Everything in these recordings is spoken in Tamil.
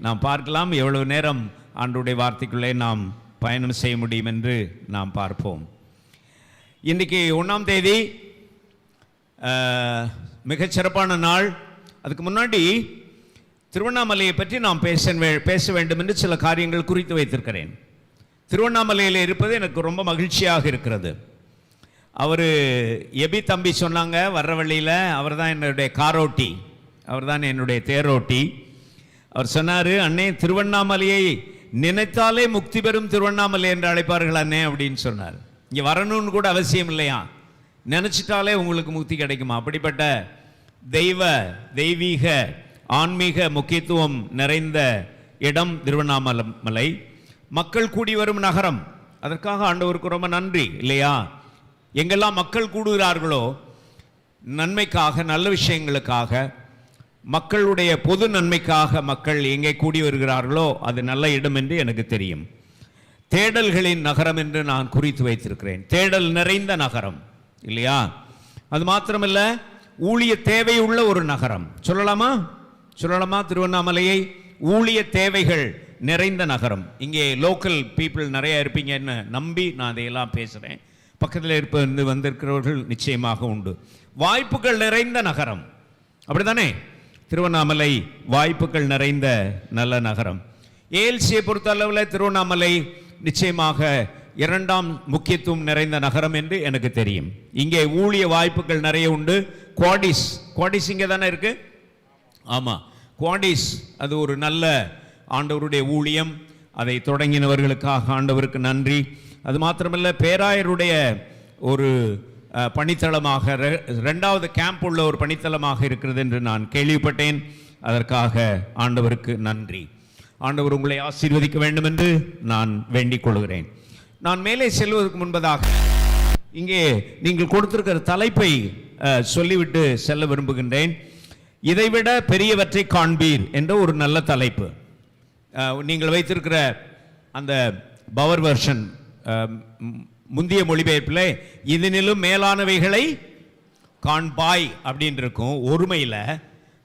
நாம் பார்க்கலாம். எவ்வளவு நேரம் ஆண்டவருடைய வார்த்தைக்குள்ளே நாம் பயணம் செய்ய முடியும் என்று நாம் பார்ப்போம். இன்றைக்கி 1ஆம் தேதி மிகச்சிறப்பான நாள். அதுக்கு முன்னாடி திருவண்ணாமலையை பற்றி நாம் பேச வேண்டும் என்று சில காரியங்கள் குறித்து வைத்திருக்கிறேன். திருவண்ணாமலையில் இருப்பது எனக்கு ரொம்ப மகிழ்ச்சியாக இருக்கிறது. அவர் எபி தம்பி சொன்னாங்க வர்ற வழியில், அவர் தான் என்னுடைய காரோட்டி, அவர் தான் என்னுடைய தேரோட்டி. அவர் சொன்னார், அண்ணே திருவண்ணாமலையை நினைத்தாலே முக்தி பெறும் திருவண்ணாமலை என்று அழைப்பார்கள் அண்ணே அப்படின்னு சொன்னார். இங்கே வரணும்னு கூட அவசியம் இல்லையா, நினச்சிட்டாலே உங்களுக்கு முக்தி கிடைக்குமா? அப்படிப்பட்ட தெய்வீக ஆன்மீக முக்கியத்துவம் நிறைந்த இடம் திருவண்ணாமலை. மக்கள் கூடி வரும் நகரம். அதற்காக ஆண்டவருக்கு ரொம்ப நன்றி இல்லையா? எங்கெல்லாம் மக்கள் கூடுகிறார்களோ நன்மைக்காக, நல்ல விஷயங்களுக்காக, மக்களுடைய பொது நன்மைக்காக மக்கள் எங்கே கூடி வருகிறார்களோ அது நல்ல இடம் என்று எனக்கு தெரியும். தேடல்களின் நகரம் என்று நான் குறித்து வைத்திருக்கிறேன். தேடல் நிறைந்த நகரம் இல்லையா? அது மாத்திரமல்ல, ஊழிய தேவையுள்ள ஒரு நகரம். சொல்லலாமா திருவண்ணாமலையை ஊழிய தேவைகள் நிறைந்த நகரம். இங்கே லோக்கல் பீப்புள் நிறைய இருப்பீங்கன்னு நம்பி நான் அதையெல்லாம் பேசுகிறேன். பக்கத்தில் வந்திருக்கிறவர்கள் நிச்சயமாக உண்டு. வாய்ப்புகள் நிறைந்த நகரம், அப்படித்தானே? திருவண்ணாமலை வாய்ப்புகள் நிறைந்த நல்ல நகரம். ஏஎல்சியை பொறுத்த அளவில் திருவண்ணாமலை நிச்சயமாக 2ஆம் முக்கியத்துவம் நிறைந்த நகரம் என்று எனக்கு தெரியும். இங்கே ஊழிய வாய்ப்புகள் நிறைய உண்டு. குவாடிஸ் இங்கே தானே இருக்கு. ஆமாம், குவாடிஸ் அது ஒரு நல்ல ஆண்டவருடைய ஊழியம். அதை தொடங்கினவர்களுக்காக ஆண்டவருக்கு நன்றி. அது மாத்திரமல்ல, பேராயருடைய ஒரு பணித்தளமாக 2வது கேம்ப் உள்ள ஒரு பணித்தளமாக இருக்கிறது என்று நான் கேள்விப்பட்டேன். அதற்காக ஆண்டவருக்கு நன்றி. ஆண்டவர் உங்களை ஆசீர்வதிக்க வேண்டும் என்று நான் வேண்டிக் கொள்கிறேன். நான் மேலே செல்வதற்கு முன்பதாக இங்கே நீங்கள் கொடுத்திருக்கிற தலைப்பை சொல்லிவிட்டு செல்ல விரும்புகின்றேன். இதைவிட பெரியவற்றை காண்பீர் என்ற ஒரு நல்ல தலைப்பு. நீங்கள் வைத்திருக்கிற அந்த பவர் வெர்ஷன் முந்திய மொழிபெயர்ப்பில் இதனிலும் மேலானவைகளை காண்பாய் அப்படின்னு இருக்கும்.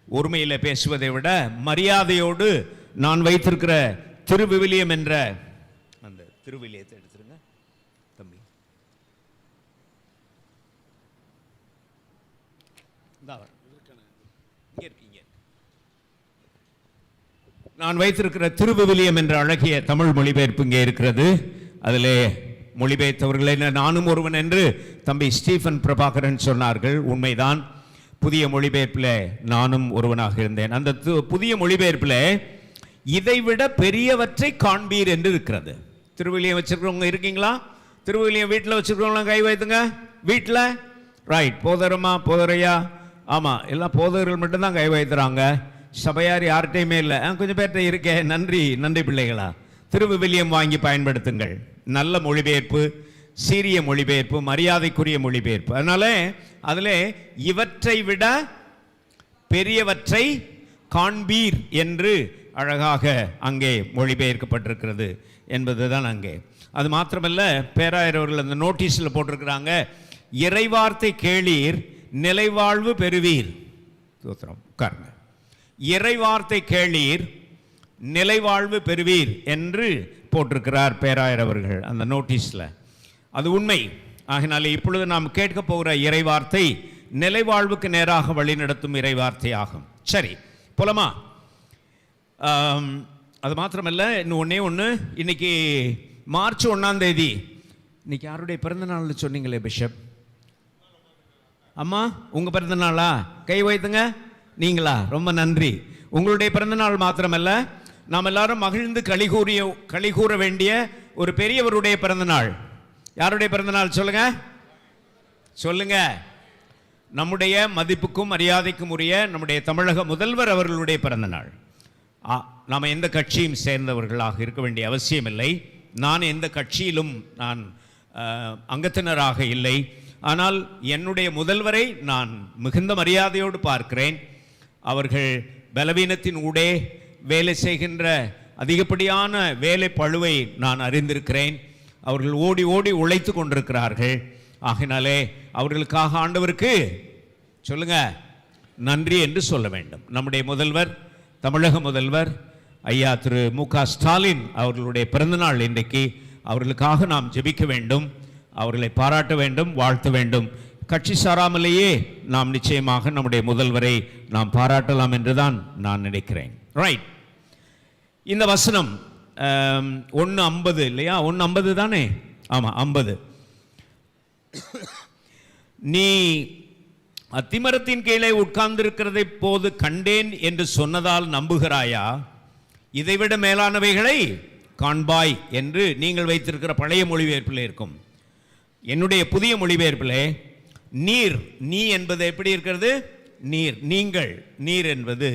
ஒருமையில் பேசுவதை விட மரியாதையோடு நான் வைத்திருக்கிற திருவிவிலியம் என்ற அந்த திருவிலியத்தை எடுத்துருங்க தம்பி. நான் வைத்திருக்கிற திருவிவிலியம் என்ற அழகிய தமிழ் மொழிபெயர்ப்பு இங்கே இருக்கிறது. அதிலே மொழிபெயர்த்தவர்களை நானும் ஒருவன் என்று தம்பி ஸ்டீஃபன் பிரபாகரன் சொன்னார்கள். உண்மைதான். புதிய மொழிபெயர்ப்பில் நானும் ஒருவனாக இருந்தேன். அந்த புதிய மொழிபெயர்ப்பில் இதைவிட பெரியவற்றை காண்பீர் என்று இருக்கிறது. திருவிலியம் வச்சிருக்கிறவங்க இருக்கீங்களா? திருவிலியம் வீட்டில் வச்சிருக்கிறவங்களாம் கை வைத்துங்க. வீட்டில் ரைட். போதரையா? ஆமாம், எல்லாம் போதகர்கள் மட்டும்தான் கை வைத்துறாங்க. சபையார் யார்கிட்டையுமே இல்லை. கொஞ்சம் பேர்கிட்ட இருக்கேன். நன்றி பிள்ளைகளா. திருவிவிலியம் வாங்கி பயன்படுத்துங்கள். நல்ல மொழிபெயர்ப்பு, சீரிய மொழிபெயர்ப்பு, மரியாதைக்குரிய மொழிபெயர்ப்பு. அதனால அதில் இவற்றை விட பெரியவற்றை காண்பீர் என்று அழகாக அங்கே மொழிபெயர்க்கப்பட்டிருக்கிறது என்பதுதான் அங்கே. அது மாத்திரமல்ல, பேராயர் அவர்கள் அந்த நோட்டீஸில் போட்டிருக்கிறாங்க, இறைவார்த்தை கேளீர் நிலைவாழ்வு பெறுவீர். உட்காருங்க. இறைவார்த்தை கேளீர் நிலைவாழ்வு பெறுவீர் என்று போட்டிருக்கிறார் பேராயர் அவர்கள் அந்த நோட்டீஸில். அது உண்மை. ஆகினாலே இப்பொழுது நாம் கேட்க போகிற இறைவார்த்தை நிலைவாழ்வுக்கு நேராக வழிநடத்தும் இறைவார்த்தை ஆகும். சரி, போலமா? அது மாத்திரமல்ல, இன்னும் ஒன்று. இன்னைக்கு மார்ச் 1ஆம் தேதி. இன்னைக்கு யாருடைய பிறந்த நாள்னு சொன்னீங்களே பிஷப்? அம்மா, உங்கள் பிறந்த நாளா? கை வைத்துங்க. நீங்களா? ரொம்ப நன்றி. உங்களுடைய பிறந்த நாள் மாத்திரமல்ல, நாம் எல்லாரும் மகிழ்ந்து களிகூற வேண்டிய ஒரு பெரியவருடைய பிறந்த நாள். யாருடைய பிறந்த நாள் சொல்லுங்க. நம்முடைய மதிப்புக்கும் மரியாதைக்கும் உரிய நம்முடைய தமிழக முதல்வர் அவர்களுடைய பிறந்த நாள். நாம் எந்த கட்சியும் சேர்ந்தவர்களாக இருக்க வேண்டிய அவசியம் இல்லை. நான் எந்த கட்சியிலும் நான் அங்கத்தினராக இல்லை. ஆனால் என்னுடைய முதல்வரை நான் மிகுந்த மரியாதையோடு பார்க்கிறேன். அவர்கள் பலவீனத்தின் ஊடே வேலை செய்கின்ற அதிகப்படியான வேலை பழுவை நான் அறிந்திருக்கிறேன். அவர்கள் ஓடி ஓடி உழைத்து கொண்டிருக்கிறார்கள். ஆகினாலே அவர்களுக்காக ஆண்டவருக்கு சொல்லுங்க நன்றி என்று சொல்ல வேண்டும். நம்முடைய முதல்வர், தமிழக முதல்வர் ஐயா திரு மு.க. ஸ்டாலின் அவர்களுடைய பிறந்தநாள் இன்றைக்கு. அவர்களுக்காக நாம் ஜெபிக்க வேண்டும், அவர்களை பாராட்ட வேண்டும், வாழ்த்த வேண்டும். கட்சி சாராமலேயே நாம் நிச்சயமாக நம்முடைய முதல்வரை நாம் பாராட்டலாம் என்றுதான் நான் நினைக்கிறேன். ரைட். இந்த வசனம் 1:50 இல்லையா? 1:50 தானே? ஆமாம், 50. நீ அத்திமரத்தின் கீழே உட்கார்ந்திருக்கிறதை போது கண்டேன் என்று சொன்னதால் நம்புகிறாயா? இதைவிட மேலானவைகளை காண்பாய் என்று நீங்கள் வைத்திருக்கிற பழைய மொழிபெயர்ப்பில் இருக்கும். என்னுடைய புதிய மொழிபெயர்ப்பிலே நீர், நீ என்பது எப்படி இருக்கிறது? நீர், நீங்கள், நீர் என்பது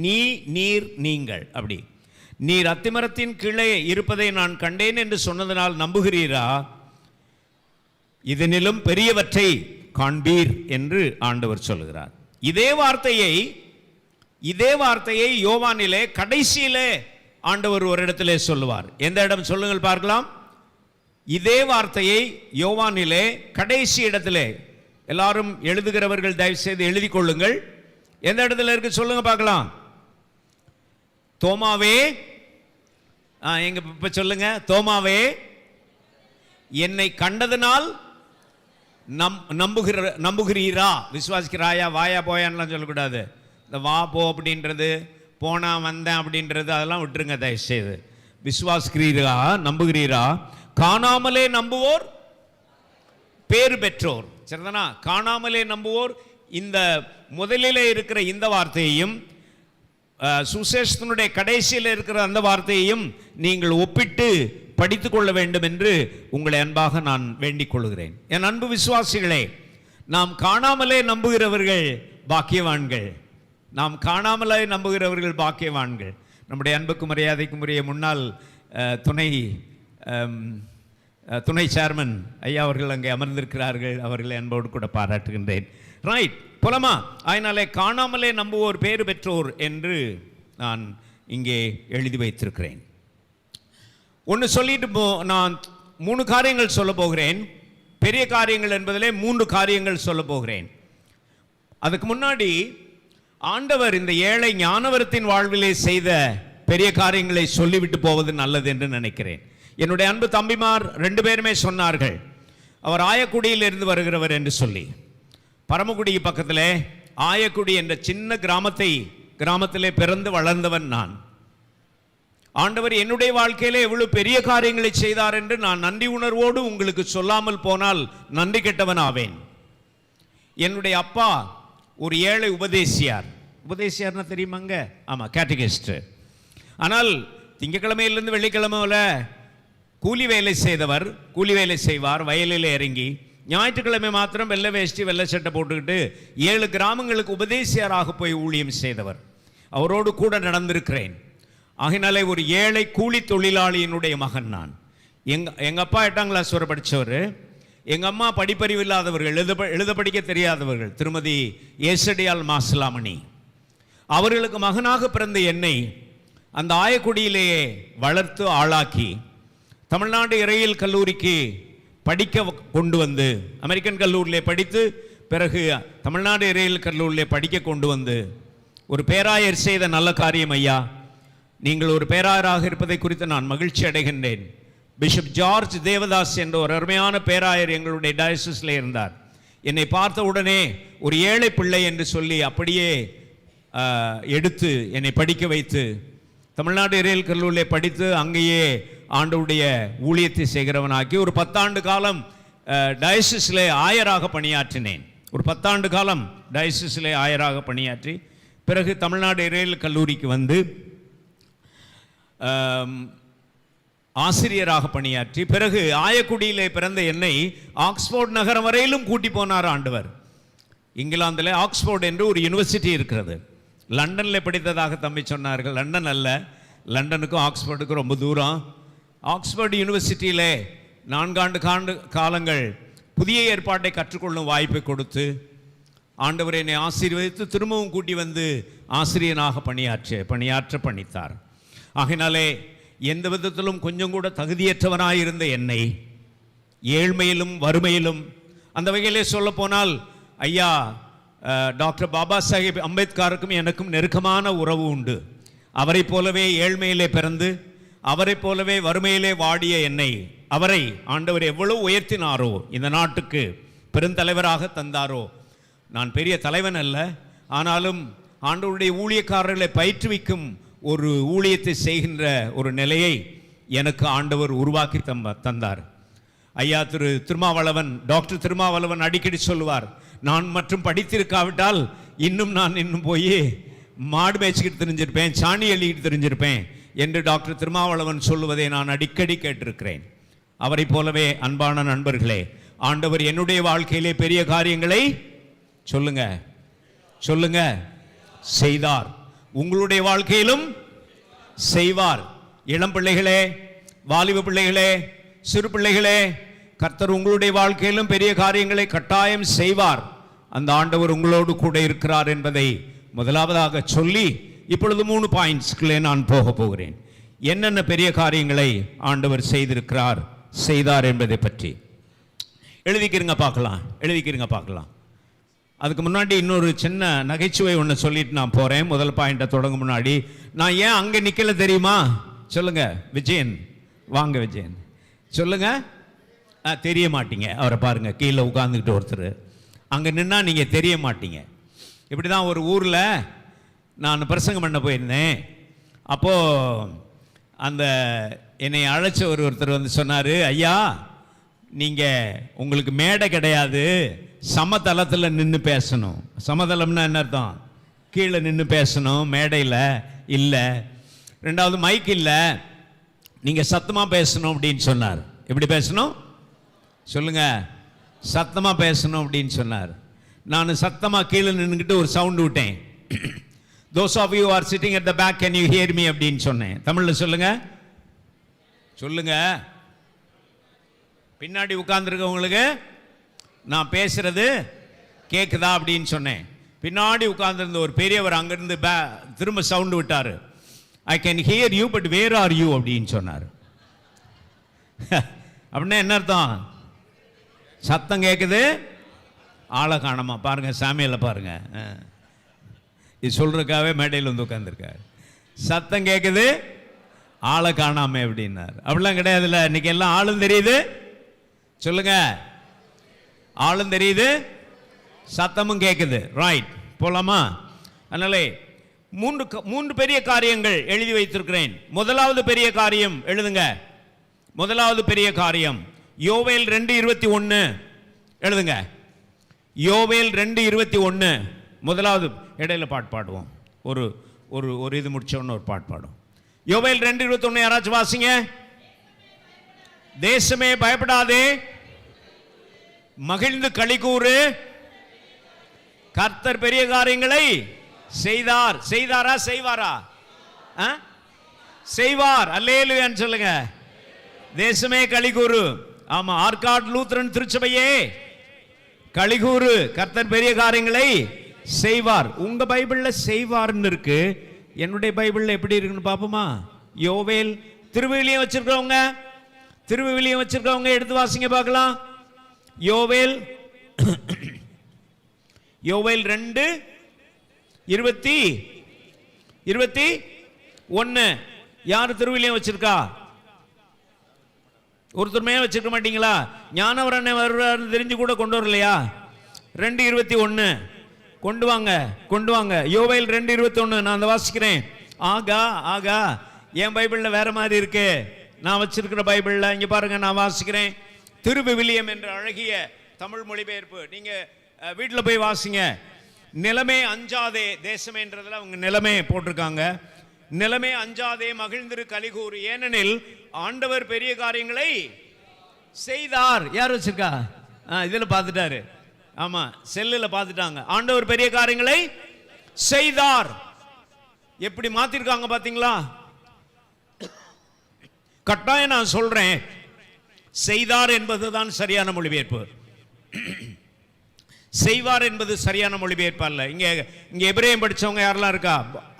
நீ, நீர், நீங்கள். அப்படி நீர் அத்திமரத்தின் கீழே இருப்பதை நான் கண்டேன் என்று சொன்னதனால் நம்புகிறீரா? இதனிலும் பெரியவற்றை காண்பீர் என்று ஆண்டவர் சொல்கிறார். இதே வார்த்தையை யோவானிலே கடைசியிலே ஆண்டவர் ஒரு இடத்திலே சொல்லுவார். எந்த இடம் சொல்லுங்கள் பார்க்கலாம். இதே வார்த்தையை யோவானிலே கடைசி இடத்திலே, எல்லாரும் எழுதுகிறவர்கள் தயவு செய்து எழுதி கொள்ளுங்கள். எந்த இடத்துல இருக்கு சொல்லுங்க பார்க்கலாம். தோமாவே, எங்க இப்ப சொல்லுங்க. தோமாவே, என்னை கண்டதனால் நம்புகிறீரா? விசுவாசிக்கிறாயா? வாயா போயான்லாம் சொல்லக்கூடாது. இந்த வா போ அப்படின்றது, போனா வந்தேன் அப்படின்றது அதெல்லாம் விட்டுருங்க தயவு செய்து. விசுவாசிக்கிறீரா, நம்புகிறீரா? காணாமலே நம்புவோர் பேறு பெற்றோர். சரிதானா? காணாமலே நம்புவோர். இந்த முதலிலே இருக்கிற இந்த வார்த்தையையும் சுசேஷத்தினுடைய கடைசியில் இருக்கிற அந்த வார்த்தையையும் நீங்கள் ஒப்பிட்டு படித்துக் கொள்ள வேண்டும் என்று உங்களை அன்பாக நான் வேண்டிக் கொள்கிறேன். என் அன்பு விசுவாசிகளே, நாம் காணாமலே நம்புகிறவர்கள் பாக்கியவான்கள். நாம் காணாமலே நம்புகிறவர்கள் பாக்கியவான்கள். நம்முடைய அன்புக்கும் மரியாதைக்கும் உரிய முன்னாள் துணை சேர்மன் ஐயா அவர்கள் அங்கே அமர்ந்திருக்கிறார்கள். அவர்களை அன்போடு கூட பாராட்டுகின்றேன். ரைட், போலமா? அதனாலே காணாமலே நம்புவோர் பேறு பெற்றோர் என்று நான் இங்கே எழுதி வைத்திருக்கிறேன். ஒன்று சொல்லிட்டு நான் 3 காரியங்கள் சொல்ல போகிறேன். பெரிய காரியங்கள் என்பதிலே 3 காரியங்கள் சொல்ல போகிறேன். அதுக்கு முன்னாடி ஆண்டவர் இந்த ஏழை ஞானவரத்தின் வாழ்விலே செய்த பெரிய காரியங்களை சொல்லிவிட்டு போவது நல்லது என்று நினைக்கிறேன். என்னுடைய அன்பு தம்பிமார் 2 பேருமே சொன்னார்கள், அவர் ஆயக்குடியில் இருந்து வருகிறவர் என்று சொல்லி. பரமக்குடி பக்கத்தில் ஆயக்குடி என்ற சின்ன கிராமத்திலே பிறந்து வளர்ந்தவன் நான். ஆண்டவர் என்னுடைய வாழ்க்கையிலே எவ்வளவு பெரிய காரியங்களை செய்தார் என்று நான் நன்றி உணர்வோடு உங்களுக்கு சொல்லாமல் போனால் நன்றி கெட்டவன் ஆவேன். என்னுடைய அப்பா ஒரு ஏழை உபதேசியார்னா தெரியுமாங்க? ஆமா, கேட்டகிஸ்ட். ஆனால் திங்கக்கிழமையிலிருந்து வெள்ளிக்கிழமையில கூலி வேலை செய்வார் வயலில் இறங்கி. ஞாயிற்றுக்கிழமை மாத்திரம் வெள்ளை வேஷ்டி வெள்ளை சட்டை போட்டுக்கிட்டு 7 கிராமங்களுக்கு உபதேசியாராக போய் ஊழியம் செய்தவர். அவரோடு கூட நடந்திருக்கிறேன். ஆகினாலே ஒரு ஏழை கூலி தொழிலாளியினுடைய மகன் நான். எங்க அப்பா 8ஆம் கிளாஸ் வரை படித்தவர். எங்க அம்மா படிப்பறிவு இல்லாதவர்கள், எழுத படிக்க தெரியாதவர்கள். திருமதி ஏசடியால் மாசலாமணி. அவர்களுக்கு மகனாக பிறந்த என்னை அந்த ஆயக்குடியிலேயே வளர்த்து ஆளாக்கி தமிழ்நாடு இறையியல் கல்லூரிக்கு படிக்க கொண்டு வந்து, அமெரிக்கன் கல்லூரியிலே படித்து பிறகு தமிழ்நாடு இறையியல் கல்லூரியிலே படிக்க கொண்டு வந்து ஒரு பேராயர் செய்த நல்ல காரியம் ஐயா. நீங்கள் ஒரு பேராயராக இருப்பதை குறித்து நான் மகிழ்ச்சி அடைகின்றேன். பிஷப் ஜார்ஜ் தேவதாஸ் என்ற ஒரு அருமையான பேராயர் எங்களுடைய டயசிஸில் இருந்தார். என்னை பார்த்த உடனே ஒரு ஏழை பிள்ளை என்று சொல்லி அப்படியே எடுத்து என்னை படிக்க வைத்து தமிழ்நாடு இறையியல் கல்லூரியில் படித்து அங்கேயே ஆண்டவருடைய ஊழியத்தை செய்கிறவனாக்கி ஒரு 10 ஆண்டு காலம் டயசிஸில் ஆயராக பணியாற்றினேன். ஒரு 10 ஆண்டு காலம் டயசிஸில் ஆயராக பணியாற்றி பிறகு தமிழ்நாடு இறையியல் கல்லூரிக்கு வந்து ஆசிரியராக பணியாற்றி பிறகு ஆயக்குடியிலே பிறந்த என்னை ஆக்ஸ்போர்ட் நகரம் வரையிலும் கூட்டி போனார் ஆண்டவர். இங்கிலாந்தில் ஆக்ஸ்போர்ட் என்று ஒரு யூனிவர்சிட்டி இருக்கிறது. லண்டனில் படித்ததாக தம்பி சொன்னார்கள். லண்டன் அல்ல, லண்டனுக்கும் ஆக்ஸ்போர்டுக்கும் ரொம்ப தூரம். ஆக்ஸ்போர்ட் யூனிவர்சிட்டியிலே 4 ஆண்டு காலங்கள் புதிய ஏற்பாட்டை கற்றுக்கொள்ளும் வாய்ப்பை கொடுத்து ஆண்டவர் என்னை ஆசீர்வதித்து திரும்பவும் கூட்டி வந்து ஆசிரியனாக பணியாற்ற பணித்தார். ஆகினாலே எந்த விதத்திலும் கொஞ்சம் கூட தகுதியற்றவனாயிருந்த என்னை ஏழ்மையிலும் வறுமையிலும், அந்த வகையிலே சொல்ல போனால் ஐயா டாக்டர் பாபா சாஹேப் அம்பேத்கருக்கும் எனக்கும் நெருக்கமான உறவு உண்டு. அவரை போலவே ஏழ்மையிலே பிறந்து அவரை போலவே வறுமையிலே வாடிய என்னை அவரை ஆண்டவர் எவ்வளவு உயர்த்தினாரோ, இந்த நாட்டுக்கு பெருந்தலைவராக தந்தாரோ. நான் பெரிய தலைவன் அல்ல, ஆனாலும் ஆண்டவருடைய ஊழியக்காரர்களை பயிற்றுவிக்கும் ஒரு ஊழியத்தை செய்கின்ற ஒரு நிலையை எனக்கு ஆண்டவர் உருவாக்கி தந்தார். ஐயா டாக்டர் திருமாவளவன் அடிக்கடி சொல்லுவார், நான் மற்றும் படித்திருக்காவிட்டால் இன்னும் போய் மாடு மேய்ச்சிக்கிட்டு தெரிஞ்சிருப்பேன், சாணி அள்ளிக்கிட்டு தெரிஞ்சிருப்பேன் என்று டாக்டர் திருமாவளவன் சொல்லுவதை நான் அடிக்கடி கேட்டிருக்கிறேன். அவரை போலவே அன்பான நண்பர்களே, ஆண்டவர் என்னுடைய வாழ்க்கையிலே பெரிய காரியங்களை சொல்லுங்க செய்தார். உங்களுடைய வாழ்க்கையிலும் செய்வார். இளம் பிள்ளைகளே, வாலிப பிள்ளைகளே, சிறு பிள்ளைகளே, கர்த்தர் உங்களுடைய வாழ்க்கையிலும் பெரிய காரியங்களை கட்டாயம் செய்வார். அந்த ஆண்டவர் உங்களோடு கூட இருக்கிறார் என்பதை முதலாவதாக சொல்லி இப்பொழுது 3 பாயிண்ட்ஸ்களே நான் போகிறேன். என்னென்ன பெரிய காரியங்களை ஆண்டவர் செய்தார் என்பதை பற்றி எழுதிக்கிறங்க பார்க்கலாம். அதுக்கு முன்னாடி இன்னொரு சின்ன நகைச்சுவை ஒன்று சொல்லிட்டு நான் போகிறேன். முதல் பாயிண்ட்டை தொடங்க முன்னாடி நான் ஏன் அங்கே நிற்கல தெரியுமா? சொல்லுங்க விஜயன், வாங்க விஜயன், சொல்லுங்க. தெரிய மாட்டீங்க, அவரை பாருங்க, கீழே உட்காந்துக்கிட்டு ஒருத்தர். அங்கே நின்னா நீங்கள் தெரிய மாட்டீங்க. இப்படி தான் ஒரு ஊரில் நான் பிரசங்கம் பண்ண போயிருந்தேன். அப்போது அந்த என்னை அழைச்ச ஒருத்தர் வந்து சொன்னார், ஐயா நீங்கள் உங்களுக்கு மேடை கிடையாது, சமதளத்தில் நின்று பேசணும். சமதளம்னா என்ன அர்த்தம்? கீழே நின்று பேசணும், மேடையில் இல்லை. ரெண்டாவது மைக் இல்லை, நீங்கள் சத்தமாக பேசணும் அப்படின்னு சொன்னார். எப்படி பேசணும் சொல்லுங்க? சத்தமாக பேசணும் அப்படின்னு சொன்னார். நான் சத்தமாக கீழே நின்றுக்கிட்டு ஒரு சவுண்டு விட்டேன். Those of you who are sitting at the back, can you hear me அப்படின்னு சொன்னேன். தமிழில் சொல்லுங்க. பின்னாடி உட்கார்ந்துருக்கவங்களுக்கு நான் பேசுறது கேட்குதா அப்படின்னு சொன்னேன். பின்னாடி உட்கார்ந்துருந்த ஒரு பெரியவர் அங்கிருந்து திரும்ப சவுண்டு விட்டார். I can hear you but where are you அப்படின்னு சொன்னார். அப்படின்னா என்ன அர்த்தம்? சத்தம் கேட்குது, ஆளை காணமா. பாருங்க, சாமியில பாருங்க, இது சொல்றதுக்காகவே மேடையில் வந்து உட்காந்துருக்காரு. சத்தம் கேட்குது, ஆளை காணாம அப்படின்னார். அப்படிலாம் கிடையாதுல்ல. இன்னைக்கு எல்லாம் ஆளும் தெரியுது, சொல்லுங்க, ஆளும் தெரியுது, சத்தமும் கேட்குது. ரைட், போலாமா? அதனால மூன்று பெரிய காரியங்கள் எழுதி வைத்திருக்கிறேன். முதலாவது பெரிய காரியம் எழுதுங்க. முதலாவது பெரிய காரியம் யோவேல் 2:21 எழுதுங்க. யோவேல் 2:21 முதலாவது. இடையில பாட்டு பாடுவோம். ஒரு ஒரு ஒரு இது முடிச்சோன்னு ஒரு பாட்டு பாடும். யோவேல் 2:21 யாராச்சும் வாசிங்க. தேசமே பயப்படாதே, மகிழ்ந்து களிகூறு, கர்த்தர் பெரிய காரியங்களை செய்தார். செய்தாரா செய்வாரா? செய்வார். அல்லேலூயான்னு சொல்லுங்க. தேசமே களிகூறு. ஆமா, ஆற்காடு லூத்தரன் திருச்சபையே களிகூறு, கர்த்தர் பெரிய காரியங்களை செய்வார். உங்க பைபிள்ல செய்வார்னு இருக்கு, என்னுடைய பைபிள்ல எப்படி இருக்குன்னு பாப்போமா? யோவேல் திருவிவிலியம் வச்சிருக்கவங்க எடுத்து வாசிங்க பார்க்கலாம். யோவேல் 2:21 யாரு திருவிவிலியம் வச்சிருக்கா? ஒருத்தருமே வச்சிருக்க மாட்டீங்களா? ஞானவரனை வருவார்னு தெரிஞ்சு கூட கொண்டு வரலையா? 2:21 கொண்டு வாங்க. யோவேல் 2:21 நான் அந்த வாசிக்கிறேன். ஆகா என் பைபிள்ல வேற மாதிரி இருக்கு. நான் வச்சிருக்கிற பைபிள்ல இங்க பாருங்க, நான் வாசிக்கிறேன். திருவிவிலியம் என்ற அழகிய தமிழ் மொழிபெயர்ப்பு. நீங்க வீட்டில் போய் வாசிங்க. நிலமே அஞ்சாதே, தேசமேன்றதுல அவங்க நிலமே போட்டிருக்காங்க. நிலமே அஞ்சாதே, மகிழ்ந்திரு கலிகூர், ஏனெனில் ஆண்டவர் பெரிய காரியங்களை செய்தார். யார் வச்சிருக்கா? இதுல பார்த்துட்டாரு. ஆமா, செல்லுல பார்த்துட்டாங்க. ஆண்டவர் பெரிய காரியங்களை செய்தார். எப்படி மாத்திருக்காங்க பாத்தீங்களா? கட்டாயம் நான் சொல்றேன், செய்தார் என்பதுதான் சரியான மொழிபெயர்ப்பு. செய்வார் என்பது சரியான மொழிபெயர்ப்பு அல்ல. இங்க எபிரேயம் படிச்சவங்க யாரெல்லாம் இருக்கா?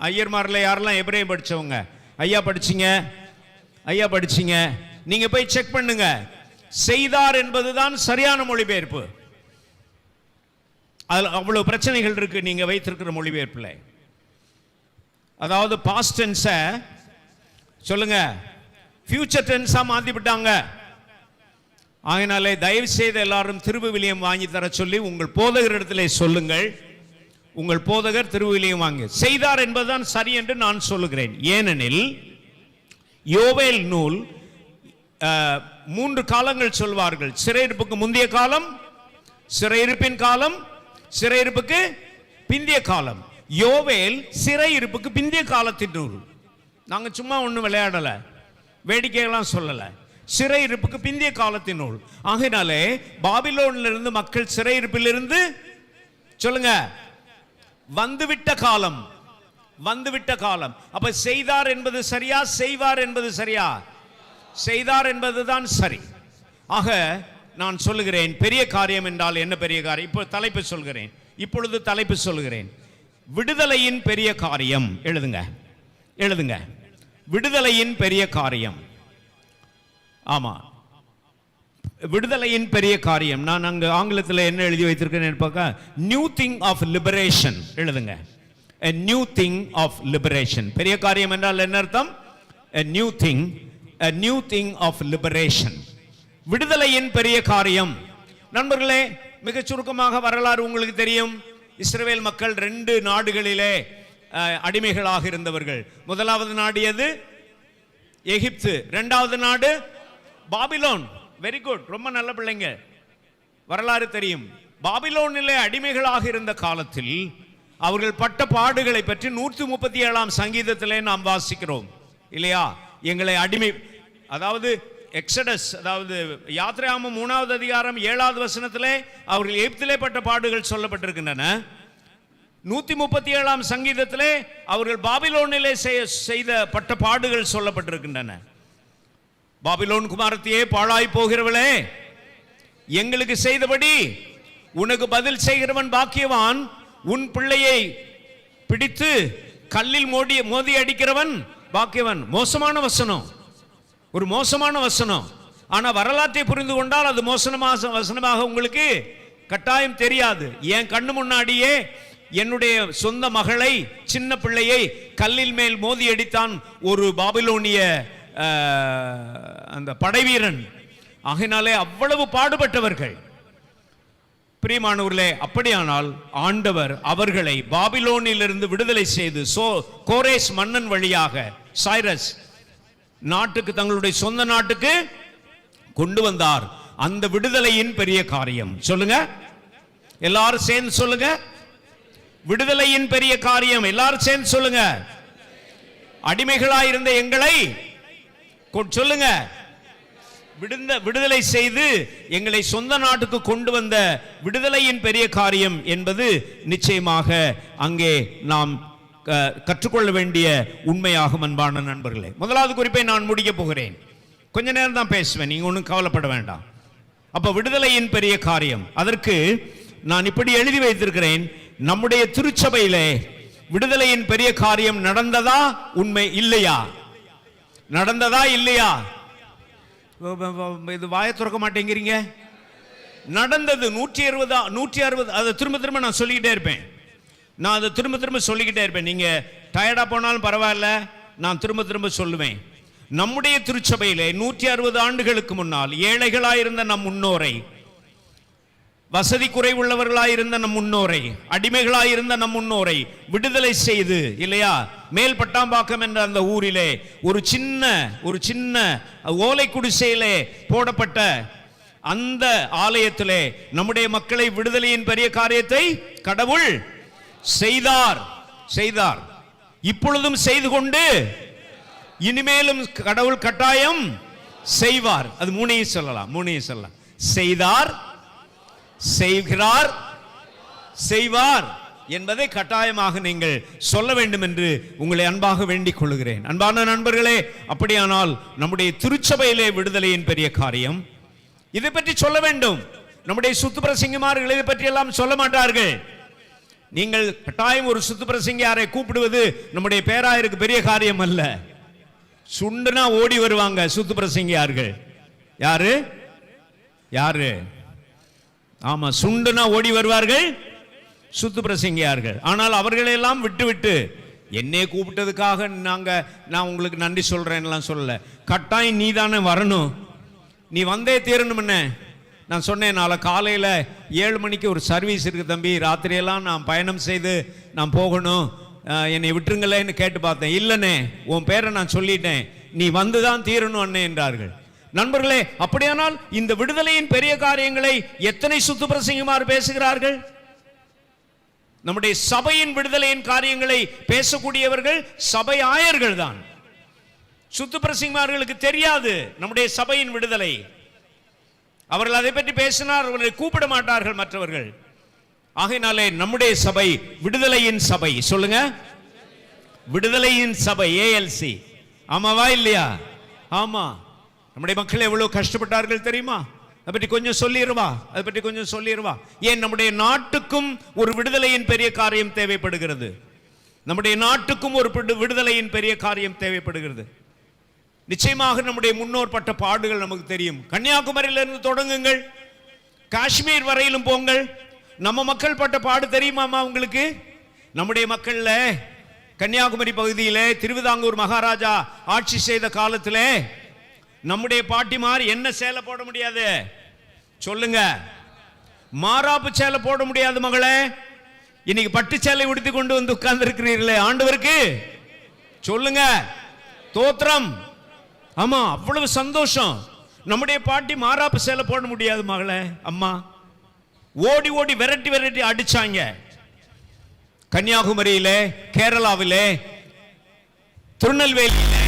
ஐயர்மார்ல யாரெல்லாம் எபிரேயம் படிச்சவங்க? ஐயா படிச்சீங்க. நீங்க போய் செக் பண்ணுங்க. செய்தார் என்பதுதான் சரியான மொழிபெயர்ப்பு. அதுல அவ்வளவு பிரச்சனைகள் இருக்கு நீங்க வைத்திருக்கிற மொழிபெயர்ப்புல. அதாவது பாஸ்ட் டென்ஸை சொல்லுங்க ஃபியூச்சர் டென்ஸா மாத்தி விட்டாங்க. ஆகையினாலே தயவு செய்து எல்லாரும் திருவிவிலியம் வாங்கி தர சொல்லி உங்கள் போதகரிடத்திலே சொல்லுங்கள். உங்கள் போதகர் திருவிவிலியம் வாங்கி செய்தார் என்பதுதான் சரி என்று நான் சொல்லுகிறேன். ஏனெனில் யோவேல் நூல் 3 காலங்கள் சொல்வார்கள். சிறையிருப்புக்கு முந்தைய காலம், சிறையிருப்பின் காலம், சிறையிருப்புக்கு பிந்திய காலம். யோவேல் சிறையிருப்புக்கு பிந்திய காலத்தின் நூல். நாங்க சும்மா ஒன்றும் விளையாடல, வேடிக்கையெல்லாம் சொல்லல. சிறையிருப்புக்கு பிந்திய காலத்தின் நூல். ஆகையினாலே பாபிலோனிலிருந்து மக்கள் சிறையிருப்பிலிருந்து சொல்லுங்க வந்துவிட்ட காலம், வந்துவிட்ட காலம். அப்ப செய்தார் என்பது சரியா, செய்வார் என்பது சரியா? செய்தார் என்பதுதான் சரி. ஆக நான் சொல்லுகிறேன், பெரிய காரியம் என்றால் என்ன பெரிய காரியம்? இப்போ தலைப்பு சொல்கிறேன், இப்பொழுது தலைப்பு சொல்கிறேன். விடுதலையின் பெரிய காரியம். எழுதுங்க, எழுதுங்க. விடுதலையின் பெரிய காரியம். ஆமா, விடுதலையின் பெரிய காரியம். நான் அங்கு ஆங்கிலத்தில் என்ன எழுதி வைத்திருக்கேன் பார்க்க, நியூ திங் ஆஃப் லிபரேஷன். எழுதுங்க, a new thing of liberation. பெரிய காரியம் என்றால் என்ன அர்த்தம்? a new thing of liberation. விடுதலையின் பெரிய காரியம். நண்பர்களே, மிக சுருக்கமாக வரலாறு உங்களுக்கு தெரியும். இஸ்ரவேல் மக்கள் 2 நாடுகளிலே அடிமைகளாக இருந்தவர்கள். முதலாவது நாடு எது? எகிப்து. இரண்டாவது நாடு பாபிலோன். வெரி குட், ரொம்ப நல்ல பிள்ளைங்க, வரலாறு தெரியும். பாபிலோனிலே அடிமைகளாக இருந்த காலத்தில் அவர்கள் பட்ட பாடுகளை பற்றி 137ஆம் சங்கீதத்திலே நாம் வாசிக்கிறோம் இல்லையா? எங்களை அடிமை, அதாவது எக்ஸடஸ், அதாவது யாத்ராகமம் 3வது அதிகாரம் 7வது வசனத்திலே அவர்கள் எகிப்திலே பட்ட பாடுகள் சொல்லப்பட்டிருக்கின்றன. 137ஆம் சங்கீதத்திலே அவர்கள் பாபிலோனிலே செய்த பட்ட பாடுகள் சொல்லப்பட்டிருக்கின்றன. பாபிலோன் குமாரத்தியே, பாழாய் போகிறவளே, எங்களுக்கு செய்தபடி உனக்கு பதில் செய்கிறவன் பாக்கியவான். உன் பிள்ளையை பிடித்து கல்லில் மோதி அடிக்கிறவன் பாக்கியவன். மோசமான வசனம், ஒரு மோசமான வசனம். ஆனா வரலாற்றை புரிந்து கொண்டால் அது மோசமான வசனமாக உங்களுக்கு கட்டாயம் தெரியாது. என் கண்ணு முன்னாடியே என்னுடைய சொந்த மகளை, சின்ன பிள்ளையை கல்லில் மேல் மோதி அடித்தான் ஒரு பாபிலோனிய அந்த படைவீரன். ஆகையினாலே அவ்வளவு பாடுபட்டவர்கள். பிரியமானவர்களே, அப்படியானால் ஆண்டவர் அவர்களை பாபிலோனிலிருந்து விடுதலை செய்து கோரேஸ் மன்னன் வழியாக சைரஸ் நாட்டுக்கு, தங்களுடைய சொந்த நாட்டுக்கு கொண்டு வந்தார். அந்த விடுதலையின் பெரிய காரியம். சொல்லுங்க, எல்லாரும் சேர்ந்து சொல்லுங்க, விடுதலையின் பெரிய காரியம். எல்லாரும் சேர்ந்து சொல்லுங்க, அடிமைகளாயிருந்த எங்களை சொல்லுங்க, விடுதலை செய்து எங்களை சொந்த நாட்டுக்கு கொண்டு வந்த விடுதலையின் பெரிய காரியம் என்பது நிச்சயமாக அங்கே நாம் கற்றுக்கொள்ள வேண்டிய உண்மையாகும். அன்பான நண்பர்களே, முதலாவது குறிப்பை நான் முடிக்க போகிறேன். கொஞ்ச நேரம் தான் பேசுவேன், நீங்க ஒன்றும் கவலைப்பட வேண்டாம். அப்ப விடுதலையின் பெரிய காரியம், அதற்கு நான் இப்படி எழுதி வைத்திருக்கிறேன். நம்முடைய திருச்சபையிலே விடுதலையின் பெரிய காரியம் நடந்ததா? உண்மை இல்லையா? நடந்ததா இல்லையா? இது வாயை திறக்க மாட்டேங்கிறீங்க. நடந்தது. 160. அதை திரும்ப நான் சொல்லிக்கிட்டே இருப்பேன். நான் அதை திரும்ப சொல்லிக்கிட்டே இருப்பேன். நீங்க டயர்டா போனாலும் பரவாயில்ல, நான் திரும்ப சொல்லுவேன். நம்முடைய திருச்சபையிலே 160 ஆண்டுகளுக்கு முன்னால் ஏழைகளாயிருந்த நம் முன்னோரை, வசதி குறைவுள்ளவர்களாயிருந்த நம் முன்னோரை, அடிமைகளாயிருந்த நம் முன்னோரை விடுதலை செய்து, இல்லையா, மேல் பட்டாம்பாக்கம் என்ற அந்த ஊரிலே ஒரு சின்ன ஓலை குடிசையிலே போடப்பட்ட அந்த ஆலயத்திலே நம்முடைய மக்களை விடுதலையின் பெரிய காரியத்தை கடவுள் செய்தார். இப்பொழுதும் செய்து கொண்டு இனிமேலும் கடவுள் கட்டாயம் செய்வார். அது மூணையும் சொல்லலாம். செய்தார், செய்கிறார், செய்வார் என்பதை கட்டாயமாக நீங்கள் சொல்ல வேண்டும் என்று உங்களை அன்பாக வேண்டிக் கொள்கிறேன். அன்பான நண்பர்களே, அப்படியானால் நம்முடைய திருச்சபையிலே விடுதலையின் பெரிய காரியம், இதை பற்றி சொல்ல வேண்டும். நம்முடைய சுத்துப்பிரசங்கிமார்கள் இதை பற்றி எல்லாம் சொல்ல மாட்டார்கள். நீங்கள் கட்டாயம் ஒரு சுத்துப்பிரசங்கியாரை கூப்பிடுவது நம்முடைய பேராயருக்கு பெரிய காரியம் அல்ல. சுண்டுனா ஓடி வருவாங்க சுத்துப்பிரசங்கியார்கள். யாரு? ஆமா, சுண்டுனா ஓடி வருவார்கள் சுத்துப்பிரசங்கியார்கள். ஆனால் அவர்களெல்லாம் விட்டு என்னை கூப்பிட்டதுக்காக நான் உங்களுக்கு நன்றி சொல்றேன்லாம் சொல்லல. கட்டாயம் நீ தானே வரணும், நீ வந்தே தீரணும். என்ன நான் சொன்னேன், நாளை காலையில் 7 மணிக்கு ஒரு சர்வீஸ் இருக்குது தம்பி, ராத்திரியெல்லாம் நான் பயணம் செய்து நான் போகணும், என்னை விட்டுருங்களேன்னு கேட்டு பார்த்தேன். இல்லைண்ணே, உன் பேரை நான் சொல்லிட்டேன், நீ வந்து தான் தீரணும் அண்ணே என்றார்கள். நண்பர்களே, அப்படியானால் இந்த விடுதலையின் பெரிய காரியங்களை எத்தனை சுத்து பிரசங்கிமார் பேசுகிறார்கள்? நம்முடைய சபையின் விடுதலையின் காரியங்களை பேசக்கூடியவர்கள் சபை ஆயர்கள் தான். சுத்து பிரசங்கிமார்களுக்கு தெரியாது நம்முடைய சபையின் விடுதலை. அவர்கள் அதை பற்றி பேசினார், அவர்களை கூப்பிட மாட்டார்கள் மற்றவர்கள். ஆகையினாலே நம்முடைய சபை விடுதலையின் சபை. சொல்லுங்க, விடுதலையின் சபை, ஏஎல்சி. ஆமாவா இல்லையா? ஆமா. நம்முடைய மக்கள் எவ்வளவு கஷ்டப்பட்டார்கள் தெரியுமா? அதை பற்றி கொஞ்சம் சொல்லிடுவா. ஏன் நம்முடைய நாட்டுக்கும் ஒரு விடுதலையின் பெரிய காரியம் தேவைப்படுகிறது. நம்முடைய நாட்டுக்கும் ஒரு விடுதலையின் பெரிய காரியம் தேவைப்படுகிறது. நிச்சயமாக நம்முடைய முன்னோர் பட்ட பாடுகள் நமக்கு தெரியும். கன்னியாகுமரியிலிருந்து தொடங்குங்கள், காஷ்மீர் வரையிலும் போங்கள். நம்ம மக்கள் பட்ட பாடு தெரியுமாமா உங்களுக்கு? நம்முடைய மக்கள்ல கன்னியாகுமரி பகுதியிலே திருவிதாங்கூர் மகாராஜா ஆட்சி செய்த காலத்திலே நம்முடைய பாட்டிமார் என்ன சேலை போட முடியாது? சொல்லுங்க, மாறாப்பு சேலை போட முடியாது மகளே. இன்னைக்கு பட்டு சேலை உடுத்தி கொண்டு வந்து உட்கார்ந்து இருக்கிறீர்களே, ஆண்டவருக்கு சொல்லுங்க தோத்திரம். ஆமா, அவ்வளவு சந்தோஷம். நம்முடைய பாட்டி மாறாப்பு சேலை போட முடியாது மகளே. அம்மா ஓடி ஓடி விரட்டி அடிச்சாங்க. கன்னியாகுமரியிலே, கேரளாவிலே, திருநெல்வேலியிலே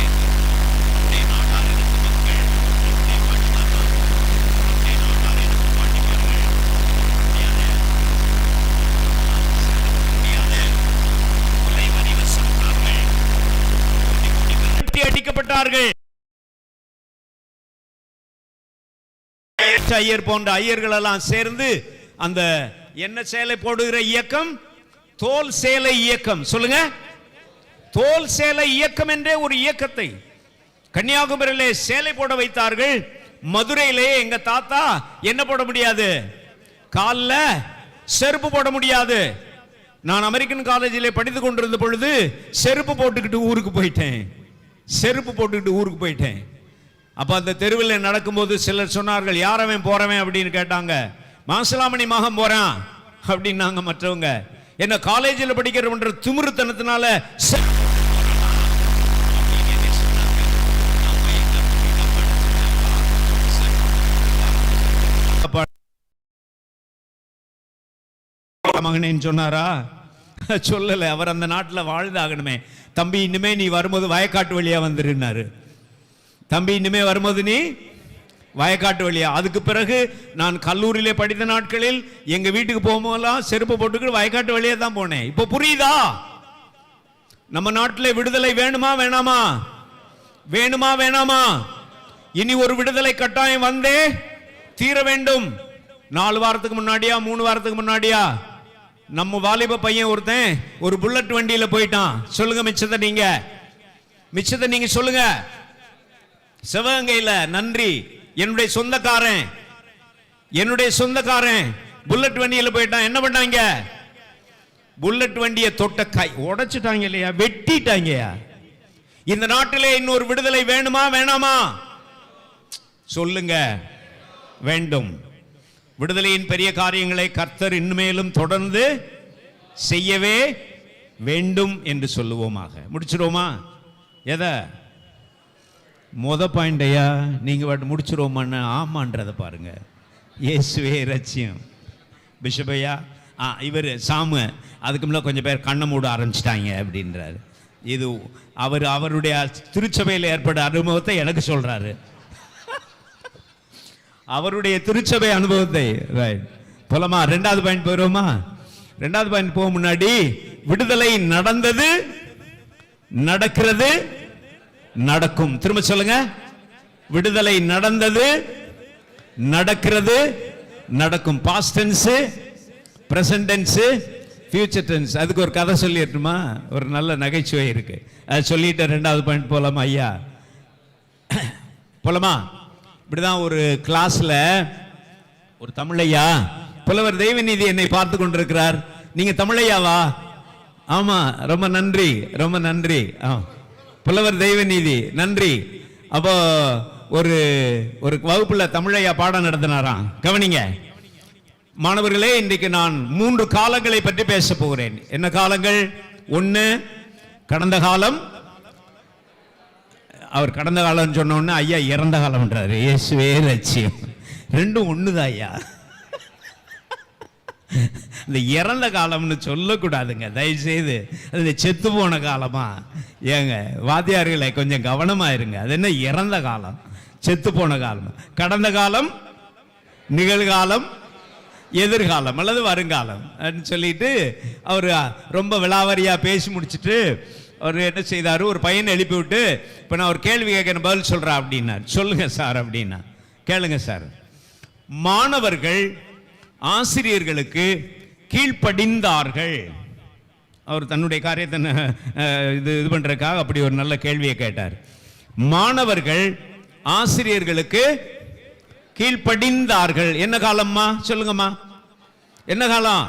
அடிக்கப்பட்டார்கள். ஐயர் போன்ற ஐயர்கள் எல்லாம் சேர்ந்து அந்த என்ன சேலை போடுகிற இயக்கம், தோல் சேலை இயக்கம். சொல்லுங்க, தோல் சேலை இயக்கம் என்றே ஒரு இயக்கத்தை கன்னியாகுமரியிலே சேலை போட வைத்தார்கள். மதுரையிலே எங்க தாத்தா என்ன போட முடியாது? காலில் செருப்பு போட முடியாது. நான் அமெரிக்கன் காலேஜிலே படித்துக் கொண்டிருந்த பொழுது செருப்பு போட்டுக்கிட்டு ஊருக்கு போயிட்டேன். அப்ப அந்த தெருவில் நடக்கும்போது சிலர் சொன்னார்கள், யாரவன் போறவன் அப்படின்னு கேட்டாங்க. மாசிலாமணி மகன் போறான் அப்படின்னாங்க மற்றவங்க. என்ன காலேஜில் படிக்கிற திமிருத்தனத்தினால மகனேன்னு சொன்னாரா? சொல்லல. அவர் அந்த நாட்டில் வாழ்ந்தாகணுமே. தம்பி, இனிமே நீ வரும்போது வயக்காட்டு வழியா வந்துருன்னாரு. தம்பி, இனிமே வரும்போது நீ வயக்காட்டு வழியா. அதுக்கு பிறகு நான் கல்லூரியிலே படித்த நாட்களில் எங்க வீட்டுக்கு போகும்போதெல்லாம் செருப்பு போட்டுக்கிட்டு வயக்காட்டு வழியா தான் போனேன். இப்போ புரியுதா? நம்ம நாட்டில் விடுதலை வேணுமா வேணாமா? இனி ஒரு விடுதலை கட்டாயம் வந்தே தீர வேண்டும். 4 வாரத்துக்கு முன்னாடியா 3 வாரத்துக்கு முன்னாடியா நம்ம வாலிப பையன் ஒருத்தன் ஒரு புல்லட் வண்டியில போயிட்டான். சொல்லுங்க, மிச்சத்தை நீங்க சொல்லுங்க. சிவகங்கையில நன்றி, என்னுடைய சொந்தக்காரன் புல்லட் வண்டியில போயிட்டான். என்ன பண்ணாங்க? புல்லட் வண்டியை தொட்ட கை உடைச்சிட்டாங்க இல்லையா, வெட்டிட்டாங்க. இந்த நாட்டிலே இன்னொரு விடுதலை வேணுமா வேணாமா? சொல்லுங்க, வேண்டும். விடுதலையின் பெரிய காரியங்களை கர்த்தர் இன்னுமேலும் தொடர்ந்து செய்யவே வேண்டும் என்று சொல்லுவோமாக. முடிச்சிருவோமா? எதை பாயிண்டையா நீங்க முடிச்சிருவோமான்னு ஆமான்றதை பாருங்க. இயேசுவே ரட்சியம். பிஷபையா இவர் சாமு அதுக்கு முன்னாடி கொஞ்சம் பேர் கண்ணை மூட ஆரம்பிச்சிட்டாங்க அப்படின்றாரு. இது அவருடைய திருச்சபையில் ஏற்பட்ட அனுபவத்தை எனக்கு சொல்றாரு. அவருடைய திருச்சபை அனுபவத்தை. போலாமா? 2வது பாயிண்ட் போயிருவோமா? 2வது பாயிண்ட் போக முன்னாடி, விடுதலை நடந்தது, நடக்கிறது, நடக்கும். திரும்ப சொல்லுங்க, விடுதலை நடந்தது, நடக்கிறது, நடக்கும். Past tense, present tense, future tense. அதுக்கு ஒரு கதை சொல்லிட்டுமா? ஒரு நல்ல நகைச்சுவை இருக்கு, அது சொல்லிட்டு 2வது பாயிண்ட் போலாமா ஐயா? போலாமா? இப்படிதான் ஒரு கிளாஸ்ல ஒரு தமிழையா, புலவர் தெய்வநீதி என்னை பார்த்து கொண்டிருக்கிறார். நீங்க தமிழையாவா? ஆமா, ரொம்ப நன்றி, ரொம்ப நன்றி. புலவர் தெய்வநீதி, நன்றி. அப்போ ஒரு ஒரு வகுப்புல தமிழையா பாடம் நடத்தினாராம். கவனிங்க மாணவர்களே, இன்றைக்கு நான் 3 காலங்களை பற்றி பேச போகிறேன். என்ன காலங்கள்? 1 கடந்த காலம். அவர் கடந்த காலம் சொன்ன உடனே ஐயா இறந்த காலம்ன்றாரு. இயேசுவே லட்சியம். 2 ஒண்ணுதான் ஐயா. இந்த இறந்த காலம்னு சொல்லக்கூடாதுங்க தயவு செய்து. அது செத்து போன காலமா? ஏங்க வாத்தியார்களை கொஞ்சம் கவனமா இருங்க. அது என்ன இறந்த காலம், செத்து போன காலம்? கடந்த காலம், நிகழ்காலம், எதிர்காலம் அல்லது வருங்காலம் சொல்லிட்டு அவர் ரொம்ப விலாவரியா பேசி முடிச்சுட்டு அவர் என்ன செய்தாரு, ஒரு பையனை எழுப்பி விட்டு, இப்போ நான் ஒரு கேள்வி கேட்கணும் பதில் சொல்றேன் அப்படின்னார். சொல்லுங்க சார் அப்படின்னா. கேளுங்க சார். மாணவர்கள் ஆசிரியர்களுக்கு கீழ்ப்படிந்தார்கள். அவர் தன்னுடைய காரியத்தை இது பண்றதுக்காக அப்படி ஒரு நல்ல கேள்வியை கேட்டார். மாணவர்கள் ஆசிரியர்களுக்கு கீழ்ப்படிந்தார்கள். என்ன காலம்மா? சொல்லுங்கம்மா, என்ன காலம்?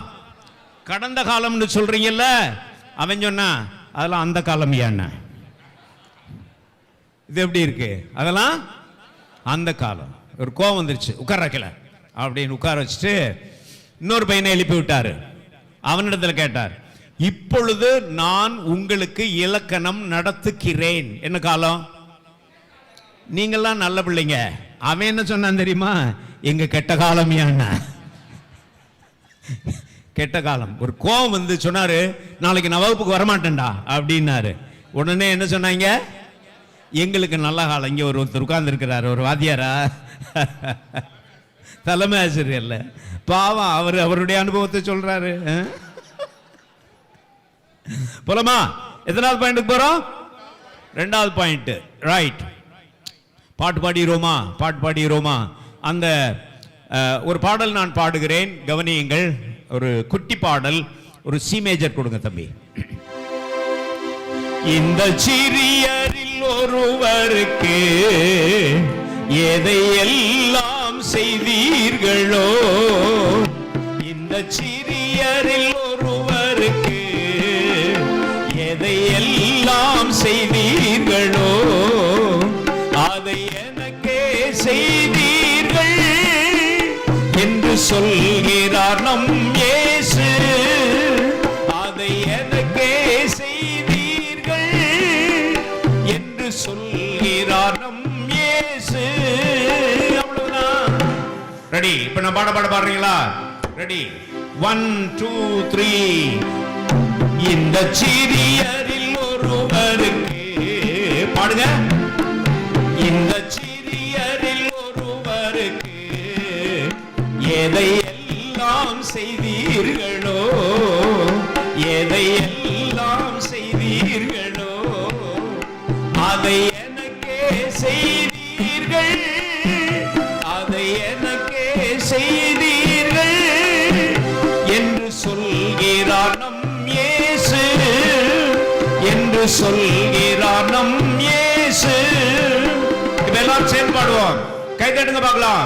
கடந்த காலம்னு சொல்றீங்கல்ல. அவன் சொன்னா அதெல்லாம் அந்த காலம். என்ன இது எப்படி இருக்கு? அதெல்லாம் அந்த காலம். ஒரு கோவம் வந்துருச்சு, உட்கார வைக்கல அப்படின்னு உட்கார வச்சுட்டு இன்னொரு பையனை எழுப்பி விட்டாரு. அவனிடத்துல கேட்டார், இப்பொழுது நான் உங்களுக்கு இலக்கணம் நடத்துகிறேன். என்ன காலம்? நீங்கெல்லாம் நல்ல பிள்ளைங்க. அவன் என்ன சொன்னான் தெரியுமா? எங்க கெட்ட காலம். என்ன கெட்ட காலம்? ஒரு கோவம் வந்து சொன்னாரு, நாளைக்கு நான் வகுப்புக்கு வரமாட்டேன்டா அப்படின்னாரு. உடனே என்ன சொன்னாங்க? எங்களுக்கு நல்ல காலம். இங்க ஒருத்தர் உட்கார்ந்து இருக்கிறாரு, ஒரு வாத்தியாரா, தலைமை ஆசிரியர்ல, பாவம். அவருடைய அனுபவத்தை சொல்றாரு. போலாமா? எத்தனாவது பாயிண்ட்டுக்கு போறோம்? 2வது பாயிண்ட். ரைட். பாட்டு பாடிரோமா? பாட்டு பாடிரோமா? அந்த ஒரு பாடல் நான் பாடுகிறேன், கவனியுங்கள். ஒரு குட்டி பாடல். ஒரு சி மேஜர் கொடுங்க தம்பி. இந்த சிறியரில் ஒருவருக்கு எதை எல்லாம் செய்தீர்களோ, இந்த சிறியரில் ஒருவருக்கு எதை எல்லாம் செய்தீர்களோ, அதை எனக்கே செய்தீர்கள் என்று சொல்கிறார் நம் இயேசு. அதை எனக்கே செய்தீர்கள் என்று சொல்கிறார் நம் இயேசு. அவ்வளவுதான். ரெடி? இப்ப நான் பாடுறீங்களா? ரெடி? 1 2 3. இந்த சிறியரில் ஒருவருக்கு, பாடுங்க. இந்த சிறியரில் ஒருவருக்கு எதை எல்லாம் செய்தீர்களோ, எதை எல்லாம் செய்தீர்களோ, அதை எனக்கே செய்தீர்கள், அதை எனக்கே செய்தீர்கள் என்று சொல்கிறார் நம் இயேசு, என்று சொல்கிறார் நம் இயேசு. இதெல்லாம் செயல்பாடுவோம். கை தட்டுங்க பார்க்கலாம்.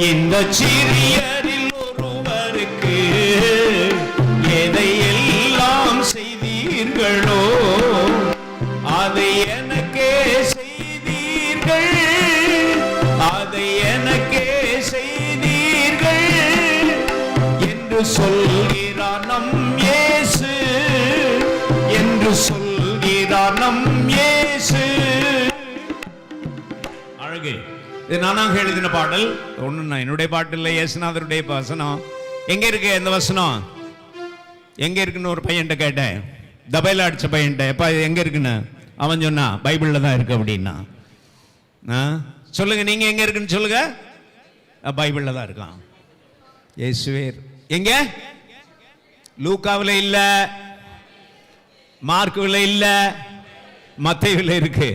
இந்த சிறியரில் ஒருவருக்கு எதை எல்லாம் செய்தீர்களோ, அதை எனக்கே செய்தீர்கள், அதை எனக்கே செய்தீர்கள் என்று சொல்கிறார் நம் இயேசு, என்று சொல்கிறார் நம் இயேசு. அழகு. இது நானாக எழுதின பாடல். ஒண்ணு நான் என்னுடைய பாட்டு இல்லை, இயேசுநாதருடைய வசனம். எங்க இருக்கு இந்த வசனம்? எங்க இருக்குன்னு ஒரு பையன்ட்ட கேட்டேன், தபையில அடிச்ச பையன்ட்ட, எப்ப எங்க இருக்குன்னு? அவன் சொன்னா பைபிள்ல தான் இருக்கு அப்படின்னா. சொல்லுங்க, நீங்க எங்க இருக்குன்னு சொல்லுங்க. பைபிள்ல தான் இருக்கான். இயேசுவே. எங்க? லூக்காவில் இல்ல, மார்க்குவில் இல்ல, மத்தேயுவில் இருக்கு.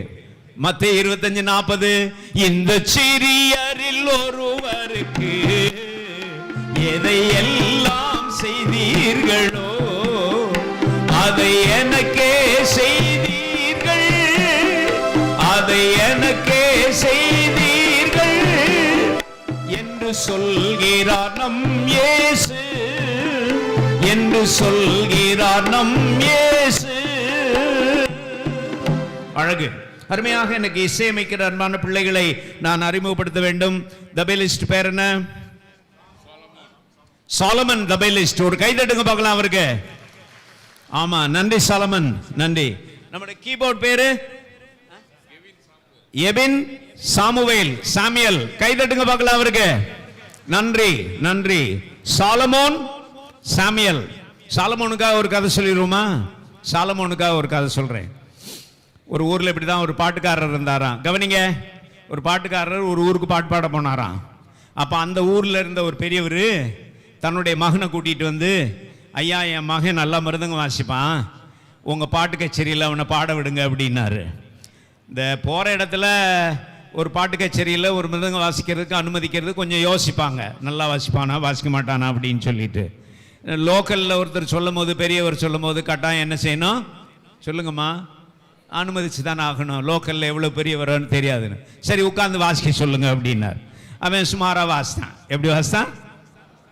மத்தேயு 25:40. இந்த சிறியரில் ஒருவருக்கு எதை எல்லாம் செய்தீர்களோ, அதை எனக்கே செய்தீர்கள், அதை எனக்கே செய்தீர்கள் என்று சொல்கிறார் நம் இயேசு, என்று சொல்கிறார் நம் இயேசு. இயேசு. அழகு. அருமையாக எனக்கு இசையமைக்கிற அன்பான பிள்ளைகளை நான் அறிமுகப்படுத்த வேண்டும். தபேலிஸ்ட் பேர் என்ன? சாலமன் தபேலிஸ்ட். ஒரு கைதட்டுங்க பார்க்கலாம் அவருக்கு. ஆமா, நன்றி சாலமன், நன்றி. நம்முடைய கீபோர்ட் பேரு எபின் சாமுவேல், சாமியல். கைதட்டுங்க பார்க்கலாம் அவருக்கு. நன்றி, நன்றி. சாலமோன், சாமியல். சாலமோனுக்காக ஒரு கதை சொல்லிடுவோமா? சாலமோனுக்காக ஒரு கதை சொல்றேன். ஒரு ஊர்ல இப்படிதான் ஒரு பாட்டுக்காரர் இருந்தாராம். கவனிங்க. ஒரு பாட்டுக்காரர் ஒரு ஊருக்கு பாட்டு பாட போனாராம். அப்ப அந்த ஊர்ல இருந்த ஒரு பெரியவர் தன்னுடைய மகனை கூட்டிட்டு வந்து, ஐயா, என் மகன் நல்லா மிருதங்கம் வாசிப்பான், உங்க பாட்டு கச்சேரியில் அவனை பாட விடுங்க அப்படின்னாரு. இந்த போற இடத்துல ஒரு பாட்டு கச்சேரியில் ஒரு மிருதங்கம் வாசிக்கிறதுக்கு அனுமதிக்கிறது கொஞ்சம் யோசிப்பாங்க. நல்லா வாசிப்பானா வாசிக்க மாட்டானா அப்படின்னு சொல்லிட்டு. லோக்கலில் ஒருத்தர் சொல்லும் போது, பெரியவர் சொல்லும் போது கட்டாயம் என்ன செய்யணும்? சொல்லுங்கம்மா, அனுமதிச்சு தானே ஆகணும். லோக்கலில் எவ்வளோ பெரியவர்னு தெரியாதுன்னு. சரி, உட்காந்து வாசிக்க சொல்லுங்க அப்படின்னார். அவன் சுமாராக வாசித்தான். எப்படி வாசித்தான்?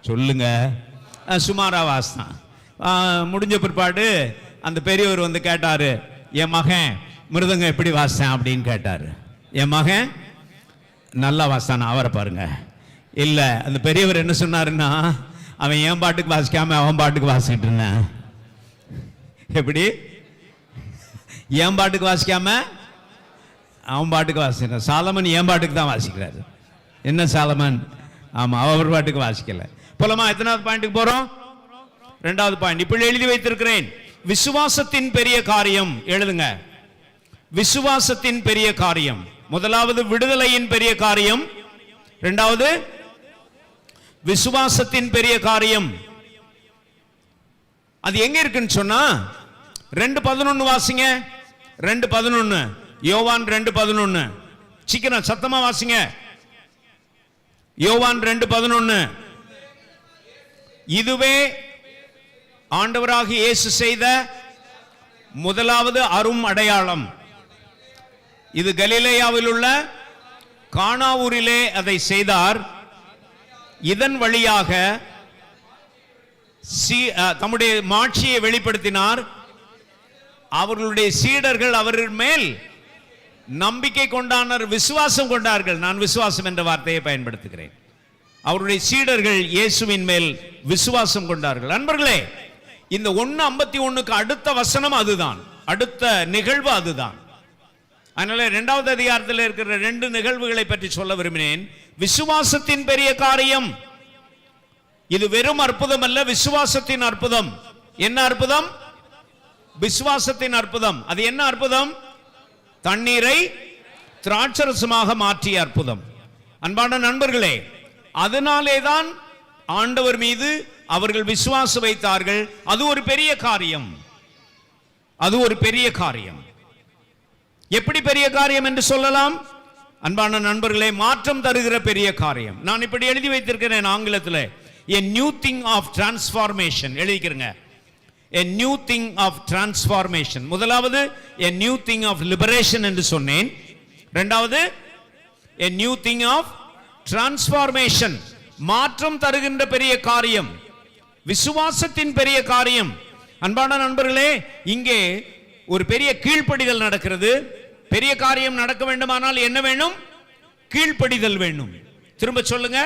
சொல்லுங்க. சுமாராக வாசித்தான். முடிஞ்ச பிற்பாடு அந்த பெரியவர் வந்து கேட்டார், என் மகன் மிருதங்கம் எப்படி வாசித்தான் அப்படின்னு கேட்டார். என் மகன் நல்லா வாசித்தானா? அவரை பாருங்க. இல்லை, அந்த பெரியவர் என்ன சொன்னாருன்னா, அவன் என் பாட்டுக்கு வாசிக்காம அவன் பாட்டுக்கு வாசிக்கிட்டு இருந்தான். எப்படி? என் பாட்டுக்கு வாசிக்காம அவன் பாட்டுக்கு வாசிக்கிறான். சாலமன் என் பாட்டுக்கு தான் வாசிக்கிறாரு. என்ன சாலமன்? ஆமா, அவர் பாட்டுக்கு வாசிக்கல. போலமா, எத்தனாவது பாயிண்ட்டுக்கு போறோம்? 2வது பாயிண்ட். இப்படி எழுதி வைத்திருக்கிறேன். விசுவாசத்தின் பெரிய காரியம். எழுதுங்க. விசுவாசத்தின் பெரிய காரியம். முதலாவது விடுதலையின் பெரிய காரியம். 2வது விசுவாசத்தின் பெரிய காரியம். அது எங்க இருக்குன்னு சொன்னா 2:11 வாசிங்க. 2:11. யோவான் 2:11. சீக்கிரம் சத்தமா வாசிங்க. யோவான் 2:11. இதுவே ஆண்டவராக இயேசு செய்த முதலாவது அரும் அடையாளம். இது கலிலேயாவில் உள்ள கானாவூரிலே அதை செய்தார். இதன் வழியாக தம்முடைய மாட்சியை வெளிப்படுத்தினார். அவர்களுடைய சீடர்கள் அவர் மேல் நம்பிக்கை கொண்டானர், விசுவாசம் கொண்டார்கள். நான் விசுவாசம் என்ற வார்த்தையை பயன்படுத்துகிறேன். அவருடைய சீடர்கள் இயேசுவின் மேல் விசுவாசம் கொண்டார்கள். அன்பர்களே, இந்த 1:51க்கு அடுத்த வசனம் அதுதான், அடுத்த நிகழ்வு அதுதான். அதனால 2வது அதிகாரத்தில் இருக்கிற 2 நிகழ்வுகளை பற்றி சொல்ல விரும்பினேன். விசுவாசத்தின் பெரிய காரியம். இது வெறும் அற்புதம் அல்ல, விசுவாசத்தின் அற்புதம். என்ன அற்புதம்? விசுவாசத்தின் அற்புதம். அது என்ன அற்புதம்? தண்ணீரை திராட்சரசமாக மாற்றிய அற்புதம். அன்பான நண்பர்களே, அதனாலேதான் ஆண்டவர் மீது அவர்கள் விசுவாசம் வைத்தார்கள். அது ஒரு பெரிய காரியம். அது ஒரு பெரிய காரியம். எப்படி பெரிய காரியம் என்று சொல்லலாம்? அன்பான நண்பர்களே, மாற்றம் தருகிற பெரிய காரியம். நான் இப்படி எழுதி வைத்திருக்கிறேன் ஆங்கிலத்தில், a new thing of transformation. எழுதிக்கிறேங்க, a new thing of transformation. முதலாவது a new thing of liberation என்று சொன்னேன். 2வது a new thing of transformation. மாற்றம் தருகின்ற பெரிய காரியம், விசுவாசத்தின் பெரிய காரியம். அன்பான நண்பர்களே, இங்கே ஒரு பெரிய கீழ்ப்படிதல் நடக்கிறது. பெரிய காரியம் நடக்க வேண்டுமானால் என்ன வேணும்? கீழ்ப்படிதல் வேணும். திரும்ப சொல்லுங்க.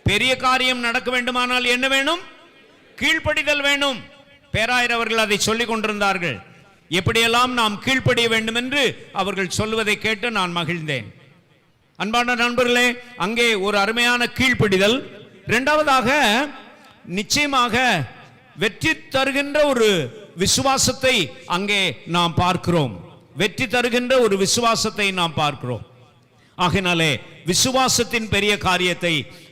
பெரிய காரியம் நடக்க வேண்டுமானால் என்ன வேணும்? கீழ்ப்படிதல் வேணும். பேராயர் அவர்கள் அதை சொல்லிக் கொண்டிருந்தார்கள். எப்படியெல்லாம் நாம் கீழ்ப்படிய வேண்டும் என்று அவர்கள் சொல்வதை கேட்டு நான் மகிழ்ந்தேன். அன்பான நண்பர்களே, அங்கே ஒரு அருமையான கீழ்ப்படிதல். 2வதாக நிச்சயமாக வெற்றி தருகின்ற ஒரு விசுவாசத்தை அங்கே நாம் பார்க்கிறோம். வெற்றி தருகின்ற ஒரு விசுவாசத்தை நாம் பார்க்கிறோம். ஆகையினாலே விசுவாசத்தின் பெரிய காரியத்தை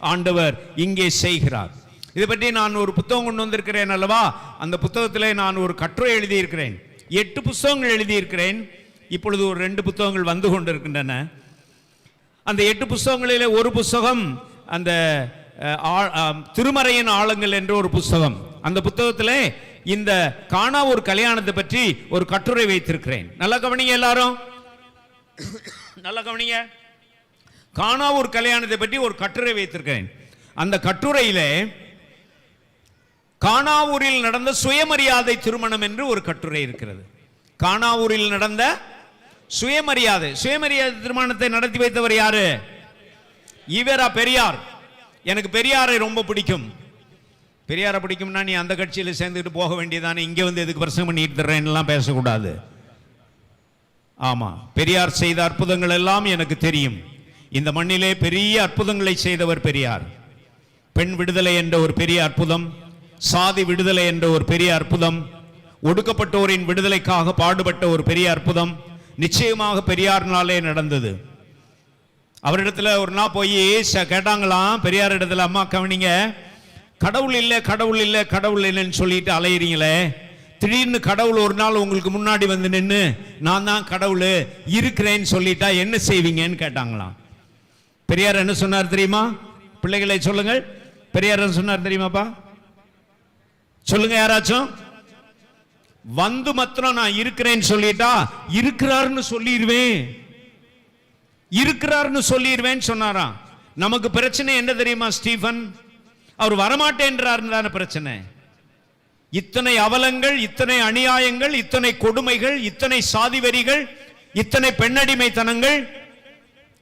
ஆண்டவர் இங்கே செய்கிறார். இதை பற்றி நான் ஒரு புத்தகம் கொண்டு வந்திருக்கிறேன் அல்லவா? அந்த புத்தகத்திலே நான் ஒரு கட்டுரை எழுதியிருக்கிறேன். 8 புத்தகங்கள் எழுதியிருக்கிறேன். இப்பொழுது ஒரு 2 புத்தகங்கள் வந்து கொண்டிருக்கின்றன. அந்த 8 புத்தகங்களிலே ஒரு புத்தகம் அந்த திருமறையின் ஆழங்கள் என்ற ஒரு புத்தகம். அந்த புத்தகத்திலே இந்த கானாவூர் கல்யாணத்தை பற்றி ஒரு கட்டுரை வைத்திருக்கிறேன். நல்லா கவனிங்க எல்லாரும், நல்லா கவனிங்க. கானாவூர் கல்யாணத்தை பற்றி ஒரு கட்டுரை வைத்திருக்கிறேன். அந்த கட்டுரையிலே கானாவூரில் நடந்த சுயமரியாதை திருமணம் என்று ஒரு கட்டுரை இருக்கிறது. கானாவூரில் நடந்த சுயமரியாதை திருமணத்தை நடத்தி வைத்தவர் யாரு? ஈவேரா பெரியார். எனக்கு பெரியாரை ரொம்ப பிடிக்கும். பெரியாரை பிடிக்கும்னா நீ அந்த கட்சியில் சேர்ந்துட்டு போக வேண்டியதானே, இங்கே வந்து எதுக்கு பிரசங்கம் பண்ணிட்டு தர்றேன்லாம் பேசக்கூடாது. ஆமா, பெரியார் செய்த அற்புதங்கள் எல்லாம் எனக்கு தெரியும். இந்த மண்ணிலே பெரிய அற்புதங்களை செய்தவர் பெரியார். பெண் விடுதலை என்ற ஒரு பெரிய அற்புதம், சாதி விடுதலை என்ற ஒரு பெரிய அற்புதம், ஒடுக்கப்பட்டோரின் விடுதலைக்காக பாடுபட்ட ஒரு பெரிய அற்புதம் நிச்சயமாக பெரியார்னாலே நடந்தது. அவரிடத்துல ஒரு நாள் போய் கேட்டாங்களாம் பெரியார் இடத்துல, அம்மா கவனிங்க, கடவுள் இல்லை கடவுள் இல்லை கடவுள் இல்லைன்னு சொல்லிட்டு அலையிறீங்களே, திடீர்னு கடவுள் ஒரு நாள் உங்களுக்கு முன்னாடி வந்து நின்று நான் தான் கடவுள் இருக்கிறேன்னு சொல்லிட்டா என்ன செய்வீங்கன்னு கேட்டாங்களாம். பெரியார் என்ன சொன்னார் தெரியுமா? பிள்ளைகளை சொல்லுங்கள், பெரியார் என்ன சொன்னார் தெரியுமாப்பா? சொல்லுங்க யாராச்சும். வந்து மாத்திரம் நான் இருக்கிறேன்னு சொல்லிட்டா இருக்கிறாருன்னு சொல்லிடுவேன், இருக்கிறாருன்னு சொல்லிடுவேன்னு சொன்னாராம். நமக்கு பிரச்சனை என்ன தெரியுமா ஸ்டீஃபன்? அவர் வரமாட்டேன்றாருன்னு தானே பிரச்சனை. இத்தனை அவலங்கள், இத்தனை அநியாயங்கள், இத்தனை கொடுமைகள், இத்தனை சாதி வெறிகள், இத்தனை பெண்ணடிமைத்தனங்கள்,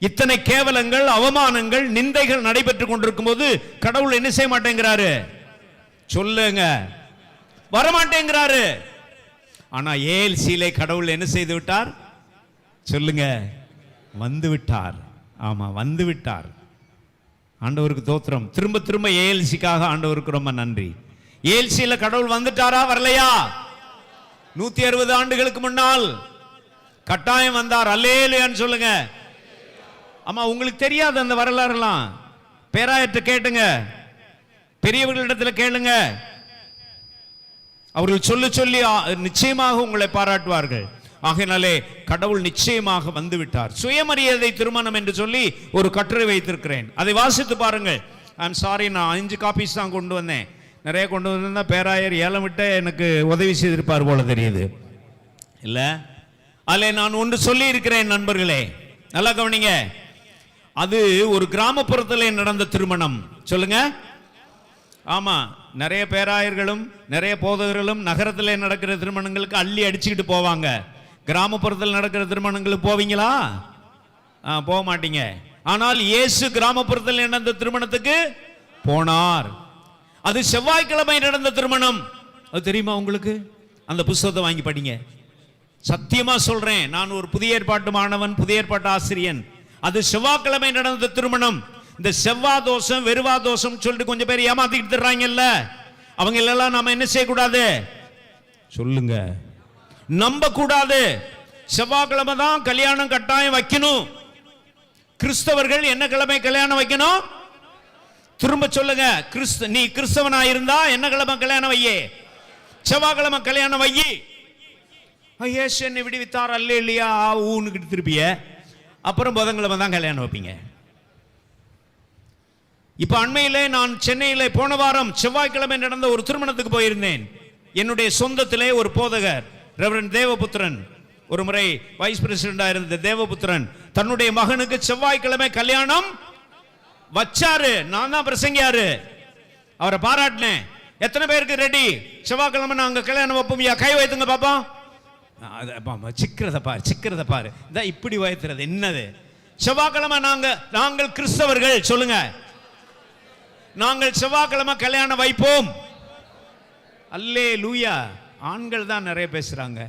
இத்தனை கேவலங்கள், அவமானங்கள், நிந்தைகள் நடைபெற்றுக் கொண்டிருக்கும் போது கடவுள் என்ன செய்ய மாட்டேங்கிறாரு? சொல்லுங்க, வரமாட்டேங்கிறாரு. ஆனா ஏஎல்சியிலே கடவுள் என்ன செய்து விட்டார்? சொல்லுங்க, வந்து விட்டார். ஆமா, வந்து விட்டார். ஆண்டவருக்கு தோத்திரம். திரும்ப திரும்ப ஏஎல்சிக்காக ஆண்டவருக்கு ரொம்ப நன்றி. ஏஎல்சியில கடவுள் வந்துட்டாரா வரலையா? 160 ஆண்டுகளுக்கு முன்னால் கட்டாயம் வந்தார். அல்லேலூயான்னு சொல்லுங்க. ஆமா, உங்களுக்கு தெரியாது அந்த வரலாறுலாம். பேராயற்ற கேட்டுங்க, பெரியவர்களிடத்தில் கேளுங்க, அவர்கள் சொல்லி சொல்லி நிச்சயமாக உங்களை பாராட்டுவார்கள். ஆகையினாலே கடவுள் நிச்சயமாக வந்து விட்டார். சுயமரியாதை திருமணம் என்று சொல்லி ஒரு கட்டுரை வைத்திருக்கிறேன், அதை வாசித்து பாருங்கள். ஐம் சாரி, நான் 5 காப்பீஸ் தான் கொண்டு வந்தேன். நிறைய கொண்டு வந்திருந்தா பேராயர் ஏலம் விட்டு எனக்கு உதவி செய்திருப்பார் போல தெரியுது இல்ல. அதில் நான் ஒன்று சொல்லி இருக்கிறேன் நண்பர்களே, நல்லா கவனிங்க. அது ஒரு கிராமப்புறத்தில் நடந்த திருமணம். சொல்லுங்க. ஆமா, நிறைய பேராயர்களும் நிறைய போதகர்களும் நகரத்தில் நடக்கிற திருமணங்களுக்கு அள்ளி அடிச்சுக்கிட்டு போவாங்க. கிராமப்புறத்தில் நடக்கிற திருமணங்களுக்கு போவீங்களா? போக மாட்டீங்க. ஆனால் இயேசு கிராமப்புறத்தில் நடந்த திருமணத்துக்கு போனார். அது செவ்வாய்க்கிழமை நடந்த திருமணம். அது தெரியுமா உங்களுக்கு? அந்த புத்தகத்தை வாங்கி படிங்க. சத்தியமா சொல்றேன், நான் ஒரு புதிய ஏற்பாட்டு மாணவன், புதிய ஏற்பாட்டு ஆசிரியன். அது செவ்வாய்க்கிழமை நடந்த திருமணம். இந்த செவ்வாய் தோஷம் வெறுவா தோஷம் சொல்லிட்டு கொஞ்சம் பேர் ஏமாத்திக்கிட்டு தர்றாங்கல்ல, அவங்க எல்லாம் நாம என்ன செய்யக்கூடாது? சொல்லுங்க, நம்ப கூடாது. செவ்வாய்க்கிழமை தான் கல்யாணம் கட்டாயம் வைக்கணும். கிறிஸ்தவர்கள் என்ன கிழமை கல்யாணம் வைக்கணும்? திரும்ப சொல்லுங்க, நீ கிறிஸ்தவனா இருந்தா என்ன கிழமை கல்யாணம் வையே? செவ்வாய்க்கிழமை கல்யாணம் வையி. ஐயேசு என்னை விடுவித்தார் அல்லேலூயா ஊன்னு திருப்பிய அப்புறம் புதன்கிழமை தான் கல்யாணம் வைப்பீங்க. இப்ப அண்மையிலே நான் சென்னையில் போன வாரம் செவ்வாய்க்கிழமை நடந்த ஒரு திருமணத்துக்கு போயிருந்தேன். என்னுடைய சொந்தத்திலே ஒரு போதகர் ரெவரண்ட் தேவபுத்திரன், ஒரு முறை வைஸ் பிரசிடண்டா இருந்த தேவபுத்திரன் தன்னுடைய மகனுக்கு செவ்வாய்க்கிழமை கல்யாணம் வச்சாரு. நான் தான் பிரசங்கியாரு, அவரை பாராட்டினேன். எத்தனை பேருக்கு ரெடி? செவ்வாய்க்கிழமை நாங்க கல்யாணம் வைப்போம், கை வைத்துங்க பாப்போம். சிக்கிறத பாரு, சிக்கிறத பாரு, இப்படி வைத்துறது என்னது? செவ்வாய்க்கிழமை நாங்கள் கிறிஸ்தவர்கள் சொல்லுங்க, நாங்கள் செவ்வாய்க்கிழமை கல்யாணம் வைப்போம். அல்லேலூயா. ஆண்கள் தான் நிறைய பேசுறாங்க.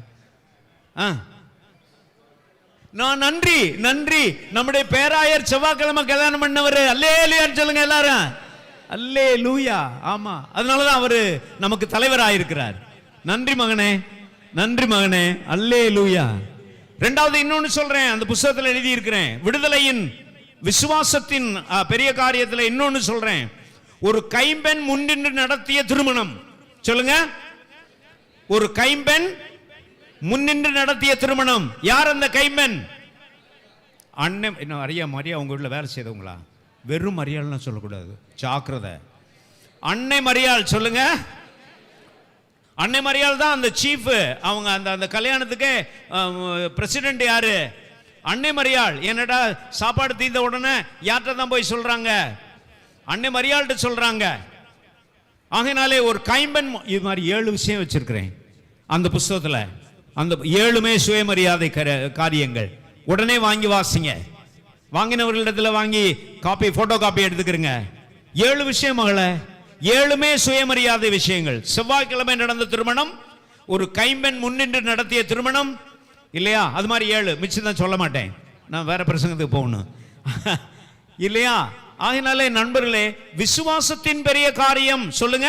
நான் நன்றி நன்றி, நம்முடைய பேராயர் செவ்வாய்க்கிழமை கல்யாணம் பண்ணவர். அல்லேலூயான்னு சொல்லுங்க எல்லாரும். அல்லேலூயா. ஆமா, அதனாலதான் அவரு நமக்கு தலைவராயிருக்கிறார். நன்றி மகனே, நன்றி மகனே. அல்லேலூயா. இரண்டாவது இன்னொன்னு சொல்றேன், அந்த புத்தகத்தில் எழுதி இருக்கிறேன். விடுதலையின் விசுவாசத்தின் பெரிய காரியத்தில் இன்னொன்னு சொல்றேன். ஒரு கைம்பெண் முன்னின்று நடத்திய திருமணம். சொல்லுங்க, ஒரு கைம்பெண் முன்னின்று நடத்திய திருமணம். யார் அந்த கைம்பெண்? அண்ணன். இன்னும் அரியா மரியா உங்க வீட்டில் வேலை செய்தவங்களா? வெறும் மரியாள்லாம் சொல்லக்கூடாது, ஜாக்கிரதை. அன்னை மரியாள் சொல்லுங்க. அன்னை மரியாள் தான் அந்த சீஃப். அவங்க அந்த கல்யாணத்துக்கு பிரசிடென்ட் யாரு? அன்னை மரியாள். என்னடா சாப்பாடு தீர்ந்த உடனே யார்கிட்ட தான் போய் சொல்றாங்க? அன்னை மரியாள்கிட்ட சொல்றாங்க. ஆகையினாலே ஒரு கைம்பெண், இது மாதிரி 7 விஷயம் வச்சிருக்கிறேன் அந்த புஸ்தகத்தில். அந்த 7மே சுயமரியாதை காரியங்கள். உடனே வாங்கி வாசிங்க. வாங்கினவர்களிடத்தில் வாங்கி போட்டோ காப்பி எடுத்துக்கிறங்க. 7 விஷயம் மகள, 7மே சுயமரியாதை விஷயங்கள். செவ்வாய்க்கிழமை நடந்த திருமணம் ஒரு கைம்பெண் முன்னின்று நடத்திய திருமணம் இல்லையா? அது மாதிரி 7. மிச்சம் தான் சொல்ல மாட்டேன், நான் வேற பிரசங்கத்துக்கு போகணும் இல்லையா? ஆகினாலே நண்பர்களே, விசுவாசத்தின் பெரிய காரியம் சொல்லுங்க.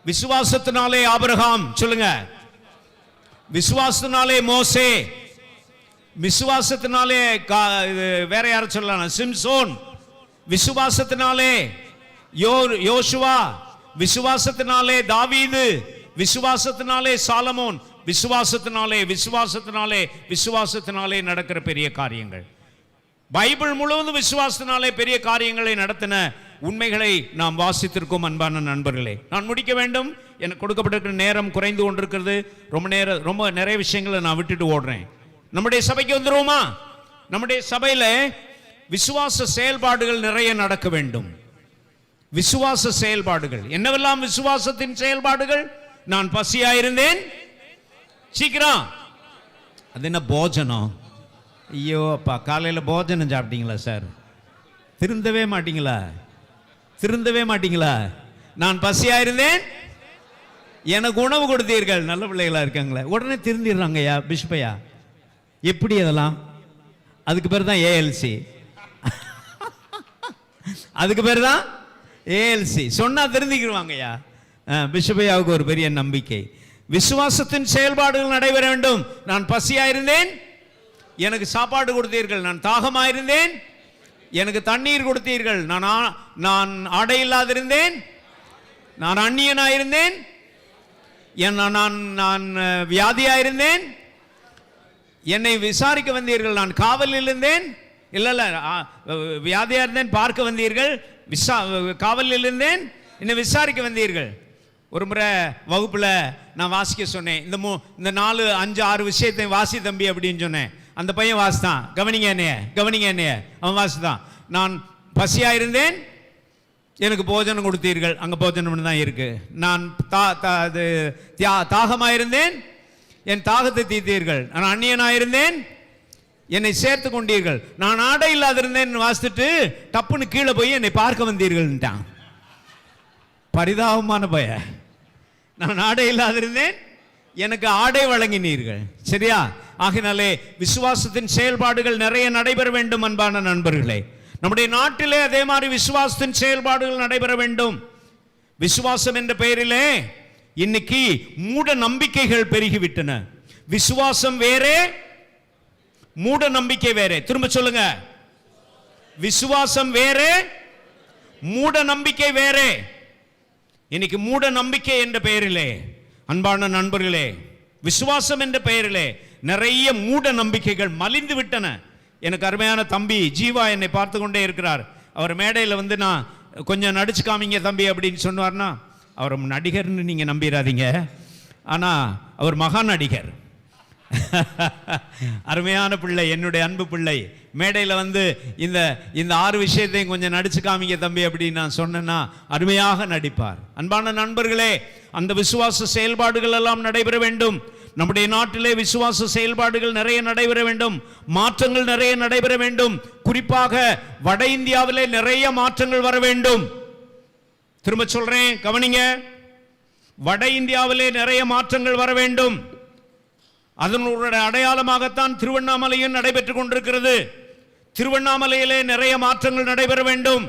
விசுவாசத்தினாலே ஆபிரகாம் சொல்லுங்க, விசுவாசத்தினாலே மோசே, விசுவாசத்தினாலே வேற யாரும் சொல்லலாம், சிம்சோன், விசுவாசத்தினாலே யோசுவா, விசுவாசத்தினாலே தாவீது, விசுவாசத்தினாலே சாலமோன், விசுவாசத்தினாலே நடக்கிற பெரிய காரியங்கள். பைபிள் முழுவதும் விசுவாசத்தினாலே பெரிய காரியங்களை நடத்தின உண்மைகளை நாம் வாசித்திருக்கோம். அன்பான நண்பர்களே, நான் முடிக்க வேண்டும், எனக்கு கொடுக்கப்பட்டிருக்கிற நேரம் குறைந்து கொண்டிருக்கிறது. ரொம்ப நிறைய விஷயங்களை நான் விட்டுட்டு ஓடுறேன். நம்முடைய சபைக்கு வந்துருவோமா? நம்முடைய சபையில விசுவாச செயல்பாடுகள் நிறைய நடக்க வேண்டும். விசுவாச செயல்பாடுகள் என்னவெல்லாம்? விசுவாசத்தின் செயல்பாடுகள். நான் பசியாயிருந்தேன், சீக்கிரம். அது என்ன போஜனம்? ஐயோ அப்பா, காலையில் போஜனம் சாப்பிட்டீங்களா சார்? திருந்தவே மாட்டீங்களா? நான் பசியாயிருந்தேன், எனக்கு உணவு கொடுத்தீர்கள். நல்ல பிள்ளைகளா இருக்காங்களே, உடனே திருந்திடுறாங்கய்யா பிஷ்பையா. எப்படி அதெல்லாம்? அதுக்கு பேர் தான் ஏஎல்சி. அதுக்கு பேர் தான் ஏஎல்சி. சொன்னா திருந்திக்கிடுவாங்கய்யா. பிஷபையாவுக்கு ஒரு பெரிய நம்பிக்கை. விசுவாசத்தின் செயல்பாடுகள் நடைபெற வேண்டும். நான் பசியாயிருந்தேன், எனக்கு சாப்பாடு கொடுத்தீர்கள். நான் தாகமாயிருந்தேன், எனக்கு தண்ணீர் கொடுத்தீர்கள். நான் ஆடை இல்லாதிருந்தேன், நான் அந்நியனாயிருந்தேன், நான் வியாதியாயிருந்தேன், என்னை விசாரிக்க வந்தீர்கள். நான் காவலில் இருந்தேன், இல்ல வியாதியா இருந்தேன், பார்க்க வந்தீர்கள். காவலில் இருந்தேன், என்னை விசாரிக்க வந்தீர்கள். ஒரு முறை வகுப்புல நான் வாசிக்க சொன்னேன், இந்த 4, 5, 6 விஷயத்தை வாசி தம்பி அப்படின்னு சொன்னேன். அந்த பையன் வாசித்தான். கவனிங்க என்னைய, அவன் வாசித்தான். நான் பசியா இருந்தேன், எனக்கு போஜனம் கொடுத்தீர்கள். அங்க போஜனம் தான் இருக்கு. நான் தாகமாயிருந்தேன், என் தாகத்தை தீர்த்தீர்கள். நான் அந்நியனாயிருந்தேன், என்னை சேர்த்து கொண்டீர்கள். நான் ஆடை இல்லாதிருந்தேன் வாசித்துட்டு டப்புன்னு கீழே போய் என்னை பார்க்க வந்தீர்கள். பரிதாபமான பய. நான் ஆடை இல்லாதிருந்தேன், எனக்கு ஆடை வழங்கினீர்கள். சரியா? ஆகினாலே விசுவாசத்தின் செயல்பாடுகள் நிறைய நடைபெற வேண்டும். அன்பான நண்பர்களே, நம்முடைய நாட்டிலே அதே மாதிரி விசுவாசத்தின் செயல்பாடுகள் நடைபெற வேண்டும். விசுவாசம் என்ற பெயரிலே இன்னைக்கு மூட நம்பிக்கைகள் பெருகிவிட்டன. விசுவாசம் வேறே, மூட நம்பிக்கை வேறே. திரும்ப சொல்லுங்க, விசுவாசம் வேறே, மூட நம்பிக்கை வேறே. இன்னைக்கு மூட நம்பிக்கை என்ற பெயரிலே, அன்பான நண்பர்களே, விசுவாசம் என்ற பெயரிலே நிறைய மூட நம்பிக்கைகள் மலிந்து விட்டன. எனக்கு அருமையான தம்பி ஜீவா என்னை பார்த்து கொண்டே இருக்கிறார். அவர் மேடையில் நான் கொஞ்சம் நடிச்சு காமிங்க தம்பி அப்படின்னு சொன்னார்னா, அவர் நடிகர்னு நீங்க நம்பிடாதீங்க, ஆனா அவர் மகா நடிகர். அருமையான பிள்ளை, என்னுடைய அன்பு பிள்ளை. மேடையில் இந்த 6 விஷயத்தையும் கொஞ்சம் நடிச்சு காமிங்க தம்பி அப்படின்னு நான் சொன்னேன்னா அருமையாக நடிப்பார். அன்பான நண்பர்களே, அந்த விசுவாச செயல்பாடுகள் எல்லாம் நடைபெற வேண்டும். நம்முடைய நாட்டிலே விசுவாச செயல்பாடுகள் நிறைய நடைபெற வேண்டும். மாற்றங்கள் நிறைய நடைபெற வேண்டும். குறிப்பாக வட இந்தியாவிலே நிறைய மாற்றங்கள் வர வேண்டும். திரும்ப சொல்றேன், கவனிங்க. வட இந்தியாவிலே நிறைய மாற்றங்கள் வர வேண்டும். அதனுடைய அடையாளமாகத்தான் திருவண்ணாமலையும் நடைபெற்றுக் கொண்டிருக்கிறது. திருவண்ணாமலையிலே நிறைய மாற்றங்கள் நடைபெற வேண்டும்.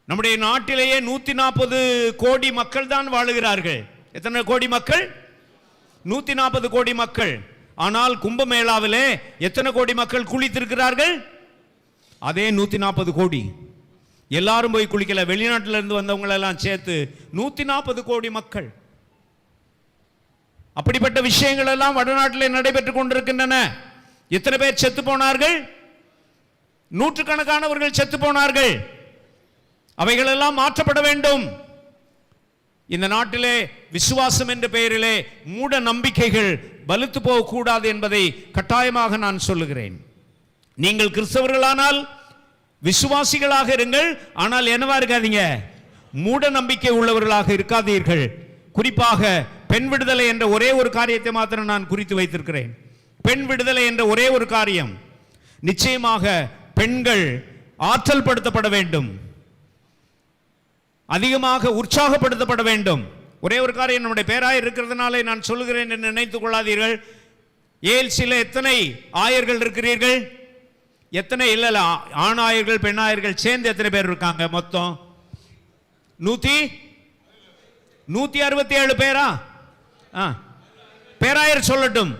நம்முடைய நாட்டிலேயே 140 கோடி மக்கள் தான் வாழுகிறார்கள். எத்தனை கோடி மக்கள்? 140 கோடி மக்கள். ஆனால் கும்பமேளாவிலே எத்தனை கோடி மக்கள் குளித்திருக்கிறார்கள்? அதே 140 கோடி. எல்லாரும் போய் குளிக்கல, வெளிநாட்டில இருந்து வந்தவங்க எல்லாம் சேர்த்து 140 கோடி மக்கள். அப்படிப்பட்ட விஷயங்கள் எல்லாம் வடநாட்டில் நடைபெற்றுக் கொண்டிருக்கின்றன. எத்தனை பேர் செத்து போனார்கள்? நூற்றுக்கணக்கானவர்கள் செத்து போனார்கள். அவைகள் எல்லாம் மாற்றப்பட வேண்டும். இந்த நாட்டிலே விசுவாசம் என்ற பெயரிலே மூட நம்பிக்கைகள் வலுத்து போகக்கூடாது என்பதை கட்டாயமாக நான் சொல்லுகிறேன். நீங்கள் கிறிஸ்தவர்களானால் விசுவாசிகளாக இருங்கள், ஆனால் என்னவா இருக்காதீங்க, மூட நம்பிக்கை உள்ளவர்களாக இருக்காதீர்கள். குறிப்பாக பெண் விடுதலை என்ற ஒரே ஒரு காரியத்தை மாத்திரம் நான் குறித்து வைத்திருக்கிறேன். பெண் விடுதலை என்ற ஒரே ஒரு காரியம். நிச்சயமாக பெண்கள் ஆற்றல் படுத்தப்பட வேண்டும், அதிகமாக உற்சாகப்படுத்தப்பட வேண்டும். ஒரே ஒரு காரியம், நம்முடைய பேராயர் இருக்கிறதுனாலே நான் சொல்லுகிறேன் என்று நினைத்துக் கொள்ளாதீர்கள். ஏல்சில எத்தனை ஆயர்கள் இருக்கிறீர்கள்? எத்தனை? இல்ல, ஆண் ஆயர்கள் பெண் ஆயர்கள் சேர்ந்து எத்தனை பேர் இருக்காங்க? மொத்தம் 167 பேரா? பேராயர் சொல்லட்டும்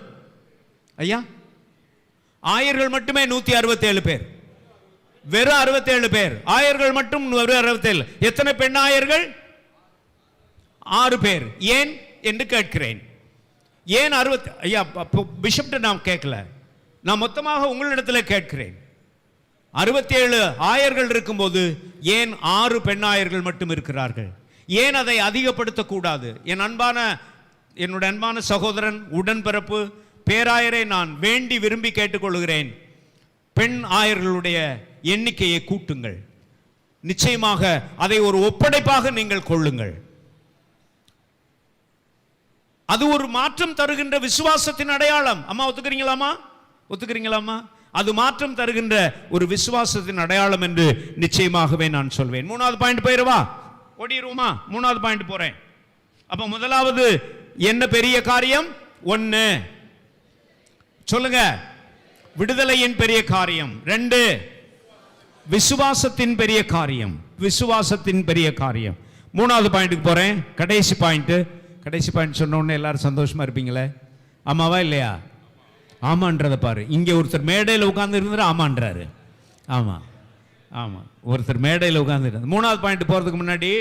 ஐயா. ஆயர்கள் மட்டுமே 167 பேர், வெறும் 67 பேர். ஆயர்கள் மட்டும் வெறும் 67. எத்தனை பெண் ஆயர்கள்? 6 பேர். ஏன் என்று கேட்கிறேன். ஏன் 60? ஐயா, பிஷப்ட்ட நான் கேட்கல, நான் மொத்தமாக உங்களிடத்தில் கேட்கிறேன். 67 ஆயர்கள் இருக்கும்போது ஏன் 6 பெண் ஆயர்கள் மட்டும் இருக்கிறார்கள்? ஏன் அதை அதிகப்படுத்தக்கூடாது? என்னுடைய அன்பான சகோதரன், உடன்பிறப்பு பேராயரை நான் வேண்டி விரும்பி கேட்டுக்கொள்கிறேன். பெண் ஆயர்களுடைய எண்ணிக்கையை கூட்டுங்கள். நிச்சயமாக அதை ஒரு ஒப்படைப்பாக நீங்கள் கொள்ளுங்கள். அது ஒரு மாற்றம் தருகின்ற விசுவாசத்தின் அடையாளம். அம்மா ஒத்துக்கிறீங்களாமா? ஒத்துக்கிறீங்களாமா? அது மாற்றம் தருகின்ற ஒரு விசுவாசத்தின் அடையாளம் என்று நிச்சயமாகவே நான் சொல்வேன். 3வது பாயிண்ட் போயிருவா, ஓடிருமா? 3வது பாயிண்ட் போறேன். அப்ப முதலாவது என்ன பெரிய காரியம்? 1 சொல்லுங்க, விடுதலையின் பெரிய காரியம். 2 விசுவாசத்தின் பெரிய காரியம். விசுவாசத்தின் பெரிய காரியம். 3வது பாயிண்ட்டுக்கு போறேன். கடைசி பாயிண்ட் சொன்ன உடனே எல்லாரும் சந்தோஷமா இருப்பீங்களே? ஆமாவா இல்லையா? ஆமான்றத பாரு. இங்கே ஒருத்தர் மேடையில் உட்கார்ந்து இருந்தாரு, ஆமான்றாரு. ஆமா ஆமா, ஒருத்தர் மேடையில் உட்கார்ந்து. 3வது பாயிண்ட் போறதுக்கு முன்னாடி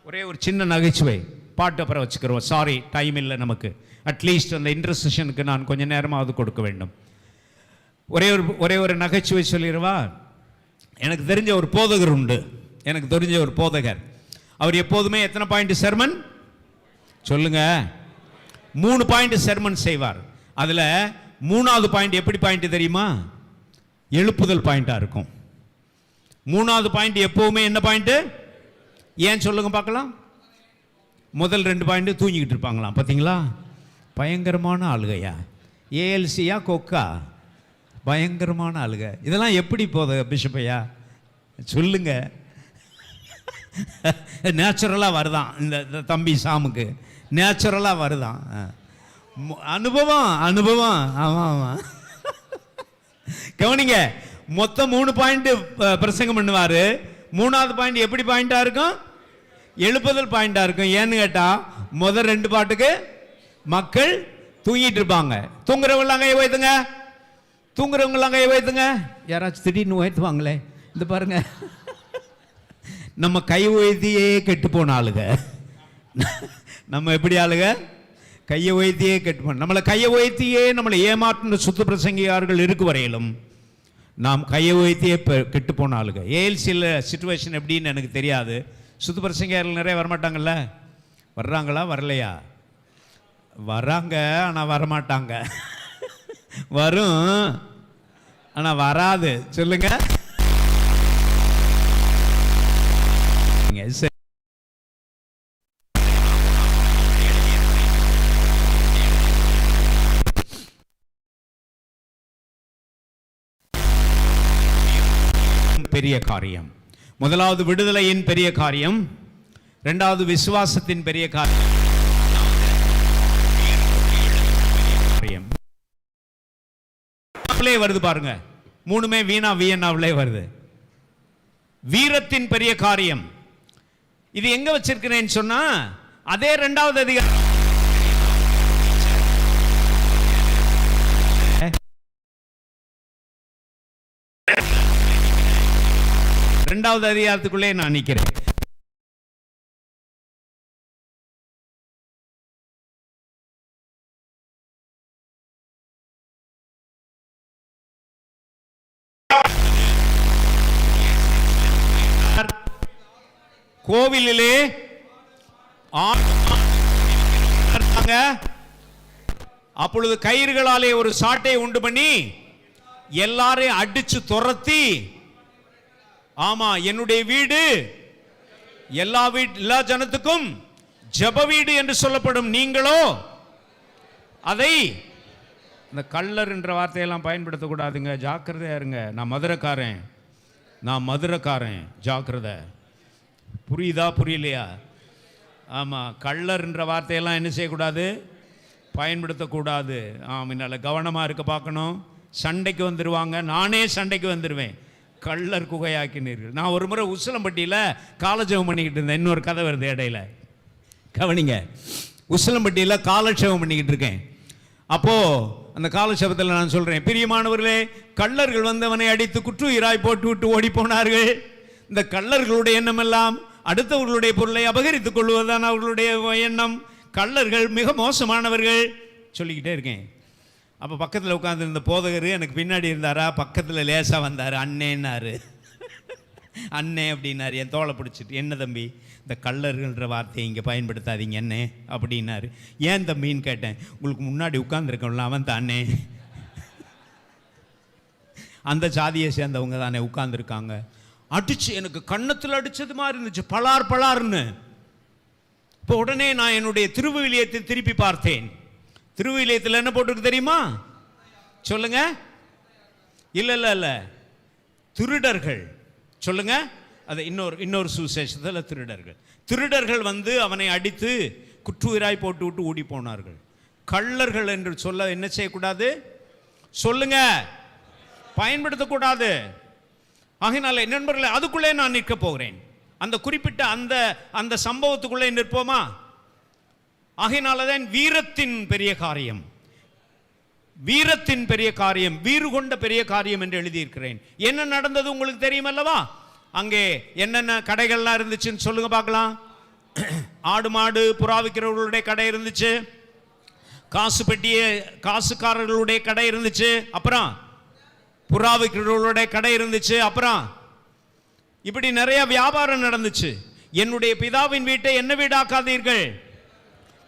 ஒரே ஒரு சின்ன நகைச்சுவை. பாட்டு அப்புறம் வச்சுக்கிறோம். சாரி, டைம் இல்லை நமக்கு. அட்லீஸ்ட் அந்த இன்டர்செஷனுக்கு நான் கொஞ்சம் நேரமாவது கொடுக்க வேண்டும். ஒரே ஒரு நகைச்சுவை சொல்லிடுவா. எனக்கு தெரிஞ்ச ஒரு போதகர் உண்டு. எனக்கு தெரிஞ்ச ஒரு போதகர். அவர் எப்போதுமே எத்தனை பாயிண்ட் செர்மன் சொல்லுங்க? 3 பாயிண்ட் செர்மன் செய்வார். அதுல 3வது பாயிண்ட் எப்படி பாயிண்ட் தெரியுமா? எழுப்புதல் பாயிண்டா இருக்கும். 3வது பாயிண்ட் எப்பவுமே என்ன பாயிண்ட்? ஏன் சொல்லுங்க பார்க்கலாம். முதல் 2 பாயிண்ட் தூங்கிக்கிட்டு இருப்பாங்களாம். பார்த்தீங்களா? பயங்கரமான ஆளுகையா. ஏஎல்சியா கொக்கா? பயங்கரமான ஆளுக. இதெல்லாம் எப்படி போத பிஷப்பையா சொல்லுங்க? நேச்சுரலாக வருதான் இந்த தம்பி சாமுக்கு, நேச்சுரலாக வருதான். அனுபவம். ஆமாம். கவனிங்க, மொத்தம் 3 பாயிண்ட் பிரசங்கம் பண்ணுவார். 3வது பாயிண்ட் எப்படி பாயிண்டா இருக்கும்? எழுப்புதல் பாயிண்டா இருக்கும். ஏன்னு கேட்டா முதல் 2 பாட்டுக்கு மக்கள் தூங்கிட்டு இருப்பாங்க. தூங்குறவங்களாம் கை வைத்துங்க, தூங்குறவங்களாம் கை வைத்துங்க. யாராச்சும் திடீர்னு உயர்த்துவாங்களே, இந்த பாருங்க. நம்ம கை உயர்த்தியே கெட்டு போன ஆளுங்க. நம்ம எப்படி ஆளுங்க? கையை உயர்த்தியே கெட்டு போன. நம்மளை கையை உயர்த்தியே நம்மளை ஏமாற்ற சுத்த பிரசங்கியார்கள் இருக்கு வரையிலும் நாம் கையை உயர்த்தியே கெட்டு போன ஆளுங்க. ஏஎல்சியில் சிச்சுவேஷன் எப்படின்னு எனக்கு தெரியாது. சுத்த பிரசங்கியார்கள் நிறைய வரமாட்டாங்கல்ல? வர்றாங்களா? வரலையா? வராங்க, ஆனால் வரமாட்டாங்க. வரும், ஆனால் வராது. சொல்லுங்க. பெரிய காரியம். முதலாவது விடுதலையின் பெரிய காரியம், 2வது விசுவாசத்தின் பெரிய காரியம். வருது பாருங்க, 3மே வீணா வியன்னாவிலே வருது. வீரத்தின் பெரிய காரியம். இது எங்க வச்சிருக்கிறேன்னு சொன்னா அதே 2வது அதிகாரம். இரண்டாவது அதிகாரத்துக்குள்ளே நான் நிற்கிறேன். கோவிலிலே அப்பொழுது கயிறுகளாலே ஒரு சாட்டை உண்டு பண்ணி எல்லாரையும் அடிச்சு துரத்தி, ஆமா என்னுடைய வீடு எல்லா ஜனத்துக்கும் ஜெப வீடு என்று சொல்லப்படும் நீங்களோ அதை, இந்த கள்ளர் என்ற வார்த்தையெல்லாம் பயன்படுத்தக்கூடாதுங்க, ஜாக்கிரதையா இருங்க. நான் மதுரைக்காரன், ஜாக்கிரதை. புரியுதா புரியலையா? ஆமாம், கள்ளர் என்ற வார்த்தையெல்லாம் என்ன செய்யக்கூடாது, பயன்படுத்தக்கூடாது. முன்னால் கவனமாக இருக்க பார்க்கணும். சண்டைக்கு வந்துடுவாங்க, நானே சண்டைக்கு வந்துடுவேன். கள்ளர் குகையாக்கினீர்கள். நான் ஒரு முறை உசிலம்பட்டியில் காலட்சேபம் பண்ணிக்கிட்டு இருந்தேன். இன்னொரு கதை வருது இடையில, கவனிங்க. உசிலம்பட்டியில் காலட்சேபம் பண்ணிக்கிட்டு இருக்கேன். அப்போது அந்த காலட்சேபத்தில் நான் சொல்கிறேன், பிரியமானவர்களே, கள்ளர்கள் வந்து அவனை அடித்து குற்றுயிராய் போட்டு விட்டு ஓடி போனார்கள். இந்த கள்ளர்களுடைய எண்ணம் எல்லாம் அடுத்தவர்களுடைய பொருளை அபகரித்துக் கொள்வதுதான் அவர்களுடைய எண்ணம். கள்ளர்கள் மிக மோசமானவர்கள் சொல்லிக்கிட்டே இருக்கேன். அப்போ பக்கத்தில் உட்காந்துருந்த போதகர் எனக்கு பின்னாடி இருந்தாரா, பக்கத்தில் லேசாக வந்தார். அண்ணேன்னாரு. அண்ணே அப்படின்னாரு. என் தோலை பிடிச்சிட்டு, என்ன தம்பி, இந்த கள்ளர்கள்ன்ற வார்த்தையை இங்கே பயன்படுத்தாதீங்க அண்ணே அப்படின்னாரு. ஏன் தம்பின்னு கேட்டேன். உங்களுக்கு முன்னாடி உட்கார்ந்துருக்கோம்ல, அவன் தானே, அந்த சாதியை சேர்ந்தவங்க தானே உட்கார்ந்துருக்காங்க. அடிச்சு எனக்கு கன்னத்தில் அடித்தது மாதிரி இருந்துச்சு, பலார்னு. இப்போ உடனே நான் என்னுடைய திருவிவிலியத்தை திருப்பி பார்த்தேன். திருவிவிலியத்தில் என்ன போட்டிருக்கு தெரியுமா? சொல்லுங்க. இல்லை, திருடர்கள். சொல்லுங்க. அது இன்னொரு சுவிசேஷத்தில் திருடர்கள் வந்து அவனை அடித்து குற்றுயிராய் போட்டு விட்டு ஓடி போனார்கள். கள்ளர்கள் என்று சொல்ல என்ன செய்யக்கூடாது? சொல்லுங்க, பயன்படுத்தக்கூடாது. ஆகையினால நண்பர்களே, அதுக்குள்ளே நான் நிற்க போகிறேன். அந்த குறிப்பிட்ட அந்த சம்பவத்துக்குள்ளே நிற்போமா? ஆகையினாலதான் வீரத்தின் பெரிய காரியம், வீறு கொண்ட பெரிய காரியம் என்று எழுதியிருக்கிறேன். என்ன நடந்தது உங்களுக்கு தெரியும் அல்லவா? அங்கே என்னென்ன கடைகள்லாம் இருந்துச்சுன்னு சொல்லுங்க பார்க்கலாம். ஆடு மாடு புறா விற்கிறவர்களுடைய கடை இருந்துச்சு, காசுக்காரர்களுடைய கடை இருந்துச்சு, அப்புறம் புறா விற்கிறவர்களுடைய கடை இருந்துச்சு, அப்புறம் இப்படி நிறைய வியாபாரம் நடந்துச்சு. என்னுடைய பிதாவின் வீட்டை என்ன வீடாக்காதீர்கள்,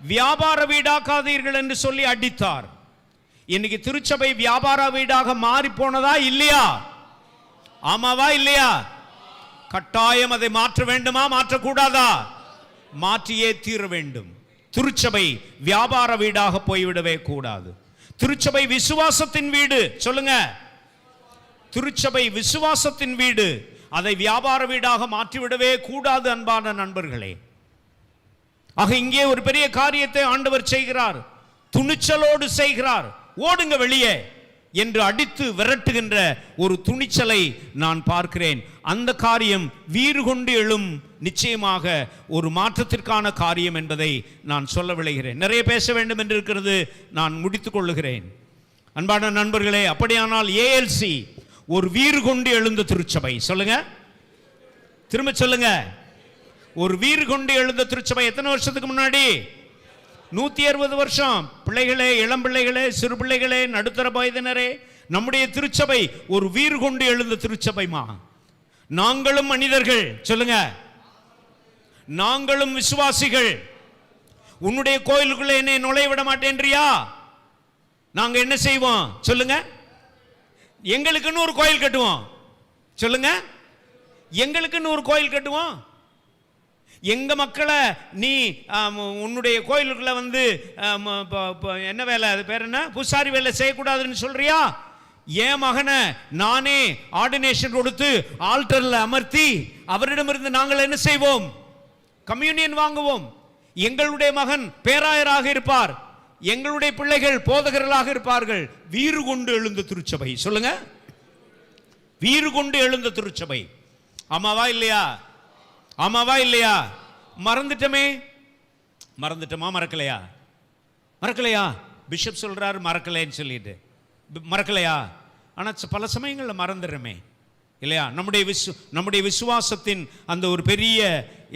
வியாபார வீடாக்காதீர்கள் என்று சொல்லி அடித்தார். இன்னைக்கு திருச்சபை வியாபார வீடாக மாறி போனதா இல்லையா? ஆமாவா இல்லையா? கட்டாயம் அதை மாற்ற வேண்டுமா, மாற்றக்கூடாதா? மாற்றியே தீர வேண்டும். திருச்சபை வியாபார வீடாக போய்விடவே கூடாது. திருச்சபை விசுவாசத்தின் வீடு. சொல்லுங்க, திருச்சபை விசுவாசத்தின் வீடு. அதை வியாபார வீடாக மாற்றிவிடவே கூடாது அன்பான நண்பர்களே. ஆக இங்கே ஒரு பெரிய காரியத்தை ஆண்டவர் செய்கிறார், துணிச்சலோடு செய்கிறார். ஓடுங்க வெளியே என்று அடித்து விரட்டுகின்ற ஒரு துணிச்சலை நான் பார்க்கிறேன். அந்த காரியம் வீறு கொண்டு எழும் நிச்சயமாக ஒரு மாற்றத்திற்கான காரியம் என்பதை நான் சொல்ல விளைகிறேன். நிறைய பேச வேண்டும் என்று இருக்கிறது, நான் முடித்துக் கொள்ளுகிறேன். அன்பான நண்பர்களே, அப்படியானால் ஏஎல்சி ஒரு வீறு கொண்டு எழுந்த திருச்சபை. சொல்லுங்க, திரும்ப சொல்லுங்க. ஒரு வீறு கொண்டு எழுந்த திருச்சபை. எத்தனை வருஷத்துக்கு முன்னாடி? 160 வருஷம். பிள்ளைகளே, இளம் பிள்ளைகளே, சிறு பிள்ளைகளே, நடுத்தர வயதினரே, நம்முடைய திருச்சபை ஒரு வீறு கொண்டு எழுந்த திருச்சபைமா. நாங்களும் மனிதர்கள். சொல்லுங்க, நாங்களும் விசுவாசிகள். உன்னுடைய கோயிலுக்குள்ள என்னை நுழைய விட மாட்டேன்றியா? நாங்க என்ன செய்வோம்? சொல்லுங்க, எங்களுக்குன்னு ஒரு கோயில் கட்டுவோம். சொல்லுங்க, எங்களுக்குன்னு ஒரு கோயில் கட்டுவோம். எங்க மக்களை நீ உன்னுடைய கோயிலுக்குள்ள வந்து என்ன வேலை, அது பேர் என்ன, பூசாரி வேலை செய்யக்கூடாதுன்னு சொல்றியா? என் மகனை நானே ஆர்டினேஷன் கொடுத்து ஆல்டர்ல அமர்த்தி அவரிடமிருந்து நாங்கள் என்ன செய்வோம்? கம்யூனியன் வாங்குவோம். எங்களுடைய மகன் பேராயராக இருப்பார், எங்களுடைய பிள்ளைகள் போதகர்களாக இருப்பார்கள். வீறு கொண்டு எழுந்த திருச்சபை. சொல்லுங்க, வீறு கொண்டு எழுந்த திருச்சபை. ஆமாவா இல்லையா? ஆமாவா இல்லையா? மறந்துட்டோமே. மறந்துட்டோமா? மறக்கலையா? பிஷப் சொல்றாரு மறக்கலைன்னு சொல்லிட்டு, மறக்கலையா? ஆனா பல சமயங்களில் மறந்துடுறமே இல்லையா? நம்முடைய விசுவாசத்தின் அந்த ஒரு பெரிய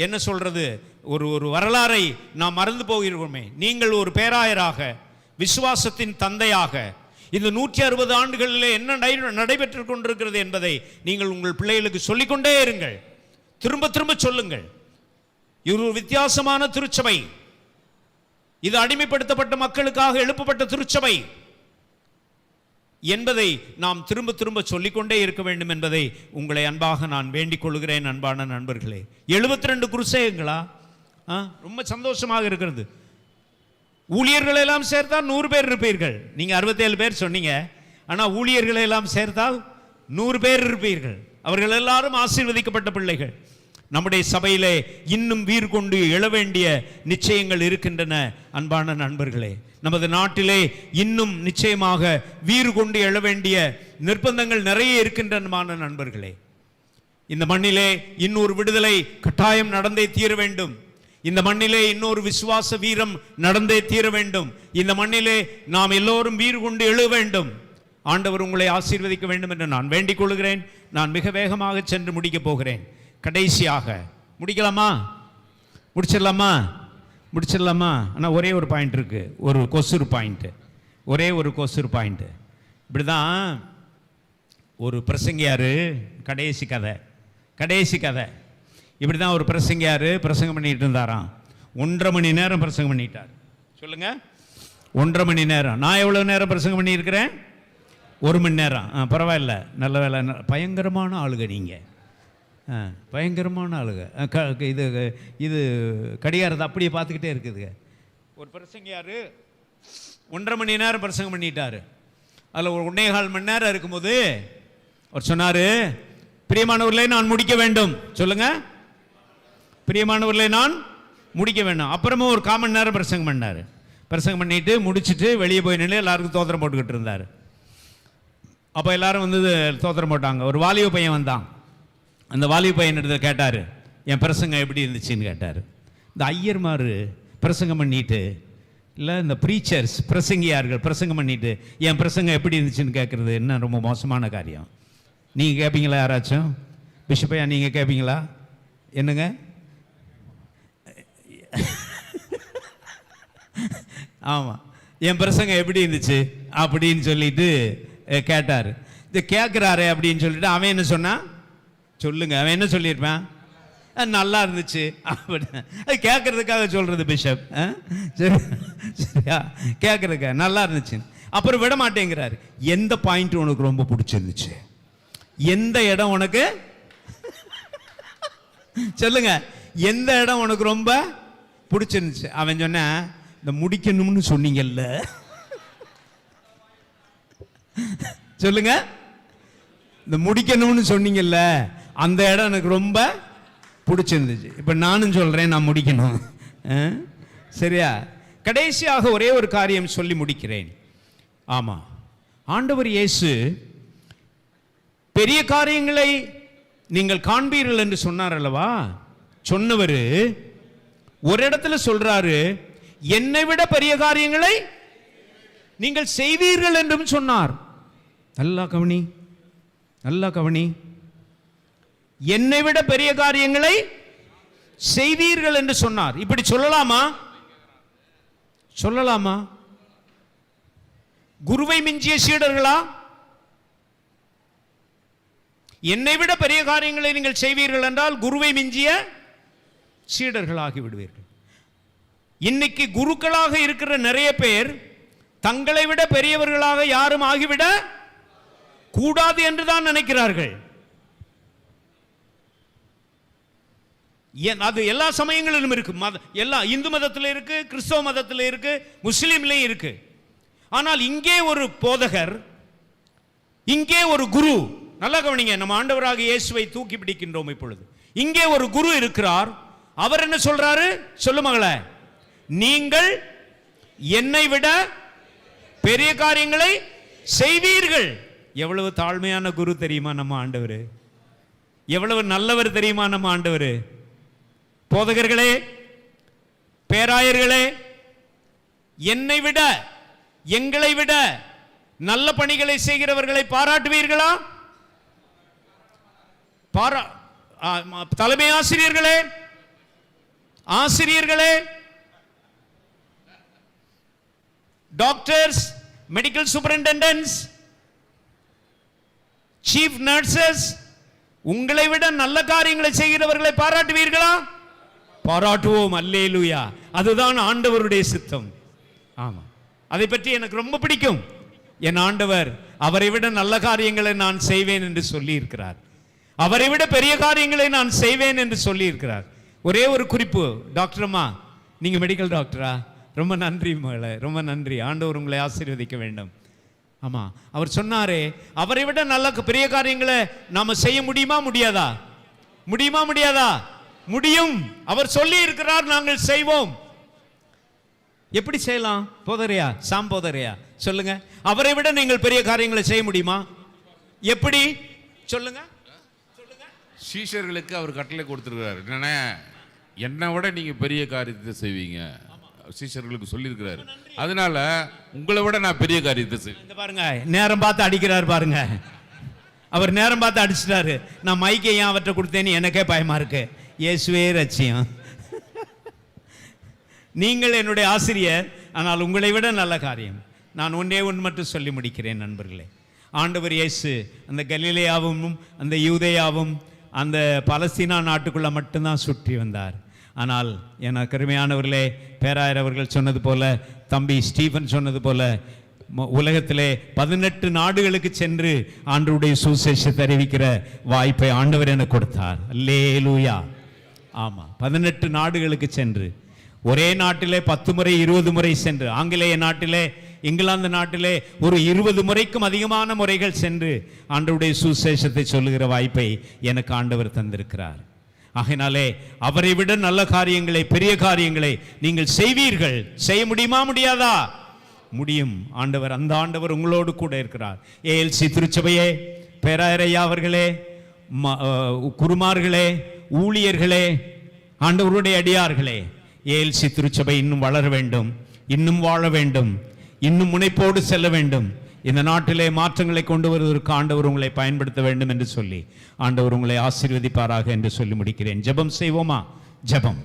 என்ன சொல்றது, ஒரு வரலாறை நாம் மறந்து போகிறோமே. நீங்கள் ஒரு பேராயராக, விசுவாசத்தின் தந்தையாக இந்த 160 ஆண்டுகளிலே என்ன நடைபெற்றுக் கொண்டிருக்கிறது என்பதை நீங்கள் உங்கள் பிள்ளைகளுக்கு சொல்லிக்கொண்டே இருங்கள். திரும்ப திரும்ப சொல்லுங்கள். இது ஒரு வித்தியாசமான திருச்சபை. இது அடிமைப்படுத்தப்பட்ட மக்களுக்காக எழுப்பப்பட்ட திருச்சபை. என்பதை நாம் திரும்ப திரும்ப சொல்லிக்கொண்டே இருக்க வேண்டும் என்பதை உங்களை அன்பாக நான் வேண்டிக் கொள்கிறேன். அன்பான நண்பர்களே, 72 குருசேங்களா? ரொம்ப சந்தோஷமாக இருக்கிறது. ஊழியர்கள் எல்லாம் சேர்த்தால் 100 பேர் இருப்பீர்கள். நீங்கள் 67 பேர் சொன்னீங்க, ஆனால் ஊழியர்களை எல்லாம் சேர்த்தால் 100 பேர் இருப்பீர்கள். அவர்கள் எல்லாரும் ஆசீர்வதிக்கப்பட்ட பிள்ளைகள். நம்முடைய சபையிலே இன்னும் வீறு கொண்டு எழ வேண்டிய நிச்சயங்கள் இருக்கின்றன. அன்பான நண்பர்களே, நமது நாட்டிலே இன்னும் நிச்சயமாக வீறு கொண்டு எழ வேண்டிய நிர்பந்தங்கள் நிறைய இருக்கின்றன. நண்பர்களே, இந்த மண்ணிலே இன்னொரு விடுதலை கட்டாயம் நடந்தே தீர வேண்டும். இந்த மண்ணிலே இன்னொரு விசுவாச வீரம் நடந்தே தீர வேண்டும். இந்த மண்ணிலே நாம் எல்லோரும் வீறு கொண்டு எழ வேண்டும். ஆண்டவர் உங்களை ஆசீர்வதிக்க வேண்டும் என்று நான் வேண்டிக் கொள்கிறேன். நான் மிக வேகமாக சென்று முடிக்கப் போகிறேன். கடைசியாக முடிக்கலாமா? முடிச்சிடலாமா? ஆனால் ஒரே ஒரு பாயிண்ட் இருக்கு, ஒரு கொசுறு பாயிண்ட், ஒரே ஒரு கொசுறு பாயிண்ட். இப்படி தான் ஒரு பிரசங்கியார், கடைசி கதை இப்படி தான் ஒரு பிரசங்கியார் பிரசங்கம் பண்ணிட்டு இருந்தாராம். 1.5 மணி நேரம் பிரசங்கம் பண்ணிட்டார். சொல்லுங்க, 1.5 மணி நேரம். நான் எவ்வளோ நேரம் பிரசங்கம் பண்ணியிருக்கிறேன்? 1 மணி நேரம். பரவாயில்ல, நல்ல வேலை. பயங்கரமான ஆளுங்க நீங்கள், பயங்கரமான ஆளுங்க. இது கடிகாரத்தை அப்படியே பார்த்துக்கிட்டே இருக்குதுங்க. ஒரு பிரசங்கியார் 1.5 மணி நேரம் பிரசங்கம் பண்ணிட்டார். அதில் ஒரு 1.25 மணி நேரம் இருக்கும்போது அவர் சொன்னார், பிரியமானவர்களே நான் முடிக்க வேண்டும். சொல்லுங்க, பிரியமானவர்களே நான் முடிக்க வேண்டும். அப்புறமா ஒரு 1/4 மணி நேரம் பிரசங்கம் பண்ணார். பிரசங்கம் பண்ணிட்டு முடிச்சுட்டு வெளியே போய் நின்று எல்லாருக்கும் தோத்திரம் போட்டுக்கிட்டு இருந்தார். அப்போ எல்லாரும் வந்து தோத்திரம் போட்டாங்க. ஒரு வாலிப பையன் வந்தான். அந்த வாலிப பையன் எடுத்து கேட்டார், என் பிரசங்கம் எப்படி இருந்துச்சுன்னு கேட்டார். இந்த ஐயர்மார் பிரசங்கம் பண்ணிட்டு, இல்லை இந்த ப்ரீச்சர்ஸ் பிரசங்கியார்கள் பிரசங்கம் பண்ணிட்டு என் பிரசங்கம் எப்படி இருந்துச்சுன்னு கேட்குறது என்ன ரொம்ப மோசமான காரியம். நீங்கள் கேட்பீங்களா? யாராச்சும் பிஷப்பையா நீங்கள் கேட்பீங்களா? என்னங்க? ஆமாம், என் பிரசங்கம் எப்படி இருந்துச்சு அப்படின்னு சொல்லிட்டு கேட்டார். இது கேட்குறாரு அப்படின்னு சொல்லிட்டு அவன் என்ன சொன்னான்? சொல்லுங்க, அவன் என்ன சொல்லியிருப்பான்? நல்லா இருந்துச்சு அப்படி. அது கேட்கறதுக்காக சொல்றது பிஷப். சரியா, கேட்கறதுக்காக நல்லா இருந்துச்சு. அப்புறம் விட மாட்டேங்கிறாரு. எந்த பாயிண்ட் உனக்கு ரொம்ப பிடிச்சிருந்துச்சு? எந்த இடம் உனக்கு? சொல்லுங்க, எந்த இடம் உனக்கு ரொம்ப பிடிச்சிருந்துச்சு? அவன் சொன்ன, இந்த முடிக்கணும்னு சொன்னீங்கல்ல. சொல்லுங்க, இந்த முடிக்கணும்னு சொன்னீங்கல்ல, அந்த இடம் எனக்கு ரொம்ப பிடிச்சிருந்துச்சு. இப்போ நானும் சொல்றேன், நான் முடிக்கணும். சரியா? கடைசியாக ஒரே ஒரு காரியம் சொல்லி முடிக்கிறேன். ஆமா, ஆண்டவர் இயேசு பெரிய காரியங்களை நீங்கள் காண்பீர்கள் என்று சொன்னார் அல்லவா? சொன்னவர் ஒரு இடத்துல சொல்றாரு, என்னை விட பெரிய காரியங்களை நீங்கள் செய்வீர்கள் என்றும் சொன்னார். நல்லா கவனி. என்னை விட பெரிய காரியங்களை செய்வீர்கள் என்று சொன்னார். இப்படி சொல்லலாமா? குருவை மிஞ்சிய சீடர்களா? என்னை விட பெரிய காரியங்களை நீங்கள் செய்வீர்கள் என்றால் குருவை மிஞ்சிய சீடர்களாகி விடுவீர்கள். இன்னைக்கு குருக்களாக இருக்கிற நிறைய பேர் தங்களை விட பெரியவர்களாக யாரும் ஆகிவிட கூடாது என்றுதான் நினைக்கிறார்கள். அது எல்லா சமயங்களிலும் இருக்கு. எல்லா இந்து மதத்தில் இருக்கு, கிறிஸ்தவ மதத்தில் இருக்கு, முஸ்லீம்லையும் இருக்கு. ஆனால் இங்கே ஒரு போதகர், இங்கே ஒரு குரு. நல்லா கவனிங்க, நம்ம ஆண்டவராக இயேசுவை தூக்கி பிடிக்கின்றோம் இப்பொழுது. இங்கே ஒரு குரு இருக்கிறார். அவர் என்ன சொல்றாரு? சொல்லு மகளே, நீங்கள் என்னை விட பெரிய காரியங்களை செய்வீர்கள். எவ்வளவு தாழ்மையான குரு தெரியுமா நம்ம ஆண்டவர்? எவ்வளவு நல்லவர் தெரியுமா நம்ம ஆண்டவர்? போதகர்களே, பேராயர்களே, என்னை விட எங்களை விட நல்ல பணிகளை செய்கிறவர்களை பாராட்டுவீர்களா? தலைமை ஆசிரியர்களே, டாக்டர்ஸ், மெடிக்கல் சூப்பரிண்டெண்டன்ட்ஸ், சீஃப் நர்சஸ், உங்களை விட நல்ல காரியங்களை செய்கிறவர்களை பாராட்டுவீர்களா? பாராட்டுவோம். அல்லேலூயா. அதுதான் ஆண்டவருடைய சித்தம். ஆமா, அதை பற்றி எனக்கு ரொம்ப பிடிக்கும். என் ஆண்டவர் அவரை விட நல்ல காரியங்களை நான் செய்வேன் என்று சொல்லி இருக்கிறார். அவரை விட பெரிய காரியங்களை நான் செய்வேன் என்று சொல்லி இருக்கிறார். ஒரே ஒரு குறிப்பு, டாக்டர் அம்மா, நீங்க மெடிக்கல் டாக்டரா? ரொம்ப நன்றி மகளே, ரொம்ப நன்றி. ஆண்டவர் உங்களை ஆசீர்வதிக்க வேண்டும். ஆமா, அவர் சொன்னாரே, அவரை விட நல்ல பெரிய காரியங்களை நாம செய்ய முடியுமா முடியாதா? முடியுமா முடியாதா? முடியும். அவர் சொல்லி இருக்கிறார், நாங்கள் செய்வோம். எப்படி செய்யலாம்? போதரையா, சாம் போதரையா, சொல்லுங்க. அவரை விட நீங்கள் பெரிய காரியங்களை செய்ய முடியுமா? எப்படி சொல்லுங்க? சீஷர்களுக்கு அவர் கட்டளை கொடுத்திருக்கிறார். என்னன்னா, என்னை விட நீங்க பெரிய காரியத்தை செய்வீங்க. சீஷர்களுக்கு சொல்லியிருக்கிறார். அதனால உங்களை விட நான் பெரிய காரியத்தை செய்வேன். பாருங்க, நேரம் பார்த்து அடிக்கிறார் பாருங்க. அவர் நேரம் பார்த்து அடிச்சிட்டாரு. நான் மைக்கை ஏன் அவற்றை கொடுத்தேன்னு எனக்கே பயமா இருக்கு. இயேசுவே ரட்சியம். நீங்கள் என்னுடைய ஆசிரியர், ஆனால் உங்களை விட நல்ல காரியம். நான் ஒன்றே ஒன்று மட்டும் சொல்லி முடிக்கிறேன் நண்பர்களே. ஆண்டவர் இயேசு அந்த கலிலேயாவும் அந்த யூதேயாவும் அந்த பலஸ்தீனா நாட்டுக்குள்ளே மட்டும்தான் சுற்றி வந்தார். ஆனால் எனக்கு அருமையானவர்களே, பேராயர் அவர்கள் சொன்னது போல, தம்பி ஸ்டீஃபன் சொன்னது போல, உலகத்திலே 18 நாடுகளுக்கு சென்று ஆண்டவருடைய சுவிசேஷத்தை அறிவிக்கிற வாய்ப்பை ஆண்டவர் எனக்கு கொடுத்தார். அல்லேலூயா. ஆமாம், 18 நாடுகளுக்கு சென்று, ஒரே நாட்டிலே 10 முறை 20 முறை சென்று, ஆங்கிலேய நாட்டிலே இங்கிலாந்து நாட்டிலே ஒரு 20 முறைக்கும் அதிகமான முறைகள் சென்று ஆண்டவருடைய சுவிசேஷத்தை சொல்லுகிற வாய்ப்பை எனக்கு ஆண்டவர் தந்திருக்கிறார். ஆகையினாலே அவரை விட நல்ல காரியங்களை, பெரிய காரியங்களை நீங்கள் செய்வீர்கள். செய்ய முடியுமா முடியாதா? முடியும். ஆண்டவர், அந்த ஆண்டவர் உங்களோடு கூட இருக்கிறார். ஏஎல்சி திருச்சபையே, பேராயரையா அவர்களே, குருமார்களே, ஊழியர்களே, ஆண்டவருடைய அடியார்களே, ஏஎல்சி திருச்சபை இன்னும் வளர வேண்டும், இன்னும் வாழ வேண்டும், இன்னும் முனைப்போடு செல்ல வேண்டும். இந்த நாட்டிலே மாற்றங்களை கொண்டு வருவதற்கு ஆண்டவர் உங்களை பயன்படுத்த வேண்டும் என்று சொல்லி ஆண்டவர் உங்களை ஆசீர்வதிப்பாராக என்று சொல்லி முடிக்கிறேன். ஜெபம் செய்வோமா? ஜெபம்.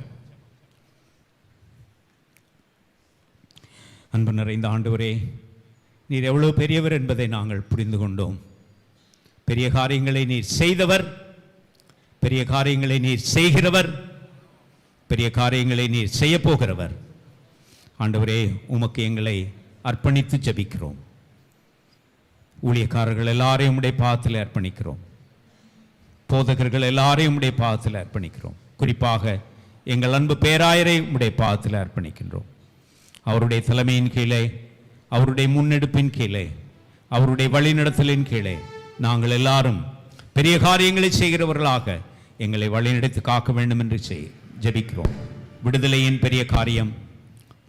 அன்பு நிறைந்த ஆண்டவரே, நீர் எவ்வளவு பெரியவர் என்பதை நாங்கள் புரிந்து கொண்டோம். பெரிய காரியங்களை நீர் செய்தவர், பெரிய காரியங்களை நீர் செய்கிறவர், பெரிய காரியங்களை நீர் செய்ய போகிறவர். ஆண்டவரே, உமக்கு எங்களை அர்ப்பணித்து ஜெபிக்கிறோம். ஊழியக்காரர்கள் எல்லாரையும் உடைய பாதத்தில் அர்ப்பணிக்கிறோம். போதகர்கள் எல்லாரையும் உடைய பாதத்தில் அர்ப்பணிக்கிறோம். குறிப்பாக எங்கள் அன்பு பேராயரை உடைய பாதத்தில் அர்ப்பணிக்கின்றோம். அவருடைய தலைமையின் கீழே, அவருடைய முன்னெடுப்பின் கீழே, அவருடைய வழிநடத்தலின் கீழே நாங்கள் எல்லாரும் பெரிய காரியங்களை செய்கிறவர்களாக எங்களை வழிநடத்தி காக்க வேண்டும் என்று ஜெபிக்கிறோம். விடுதலையின் பெரிய காரியம்,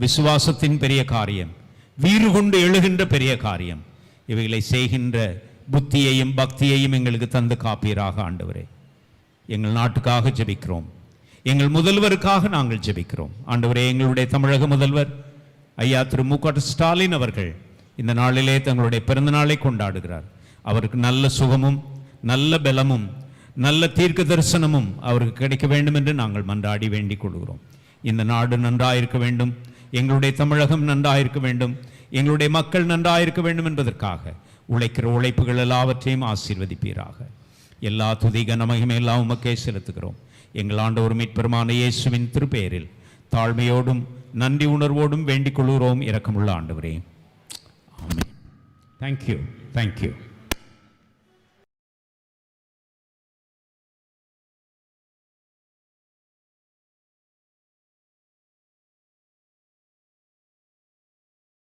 விசுவாசத்தின் பெரிய காரியம், வீறு கொண்டு எழுகின்ற பெரிய காரியம், இவைகளை செய்கின்ற புத்தியையும் பக்தியையும் எங்களுக்கு தந்து காப்பீராக. ஆண்டவரே, எங்கள் நாட்டுக்காக ஜெபிக்கிறோம். எங்கள் முதல்வருக்காக நாங்கள் ஜெபிக்கிறோம். ஆண்டவரே, எங்களுடைய தமிழக முதல்வர் ஐயா திரு மு.க. ஸ்டாலின் அவர்கள் இந்த நாளிலே தங்களுடைய பிறந்த நாளை கொண்டாடுகிறார். அவருக்கு நல்ல சுகமும் நல்ல பலமும் நல்ல தீர்க்க தரிசனமும் அவருக்கு கிடைக்க வேண்டும் என்று நாங்கள் மன்றாடி வேண்டிக் கொள்கிறோம். இந்த நாடு நன்றாயிருக்க வேண்டும், எங்களுடைய தமிழகம் நன்றாயிருக்க வேண்டும், எங்களுடைய மக்கள் நன்றாயிருக்க வேண்டும் என்பதற்காக உழைக்கிற உழைப்புகள் எல்லாவற்றையும் ஆசீர்வதிப்பீராக. எல்லா துதி கனமகிமை எல்லாம் உமக்கே செலுத்துகிறோம். எங்கள் ஆண்டவர் மீட்பெருமான இயேசுவின் திருப்பெயரில் தாழ்மையோடும் நன்றி உணர்வோடும் வேண்டிக் கொள்கிறோம். இரக்கமுள்ள ஆண்டவரே, ஆமென். தேங்க்யூ.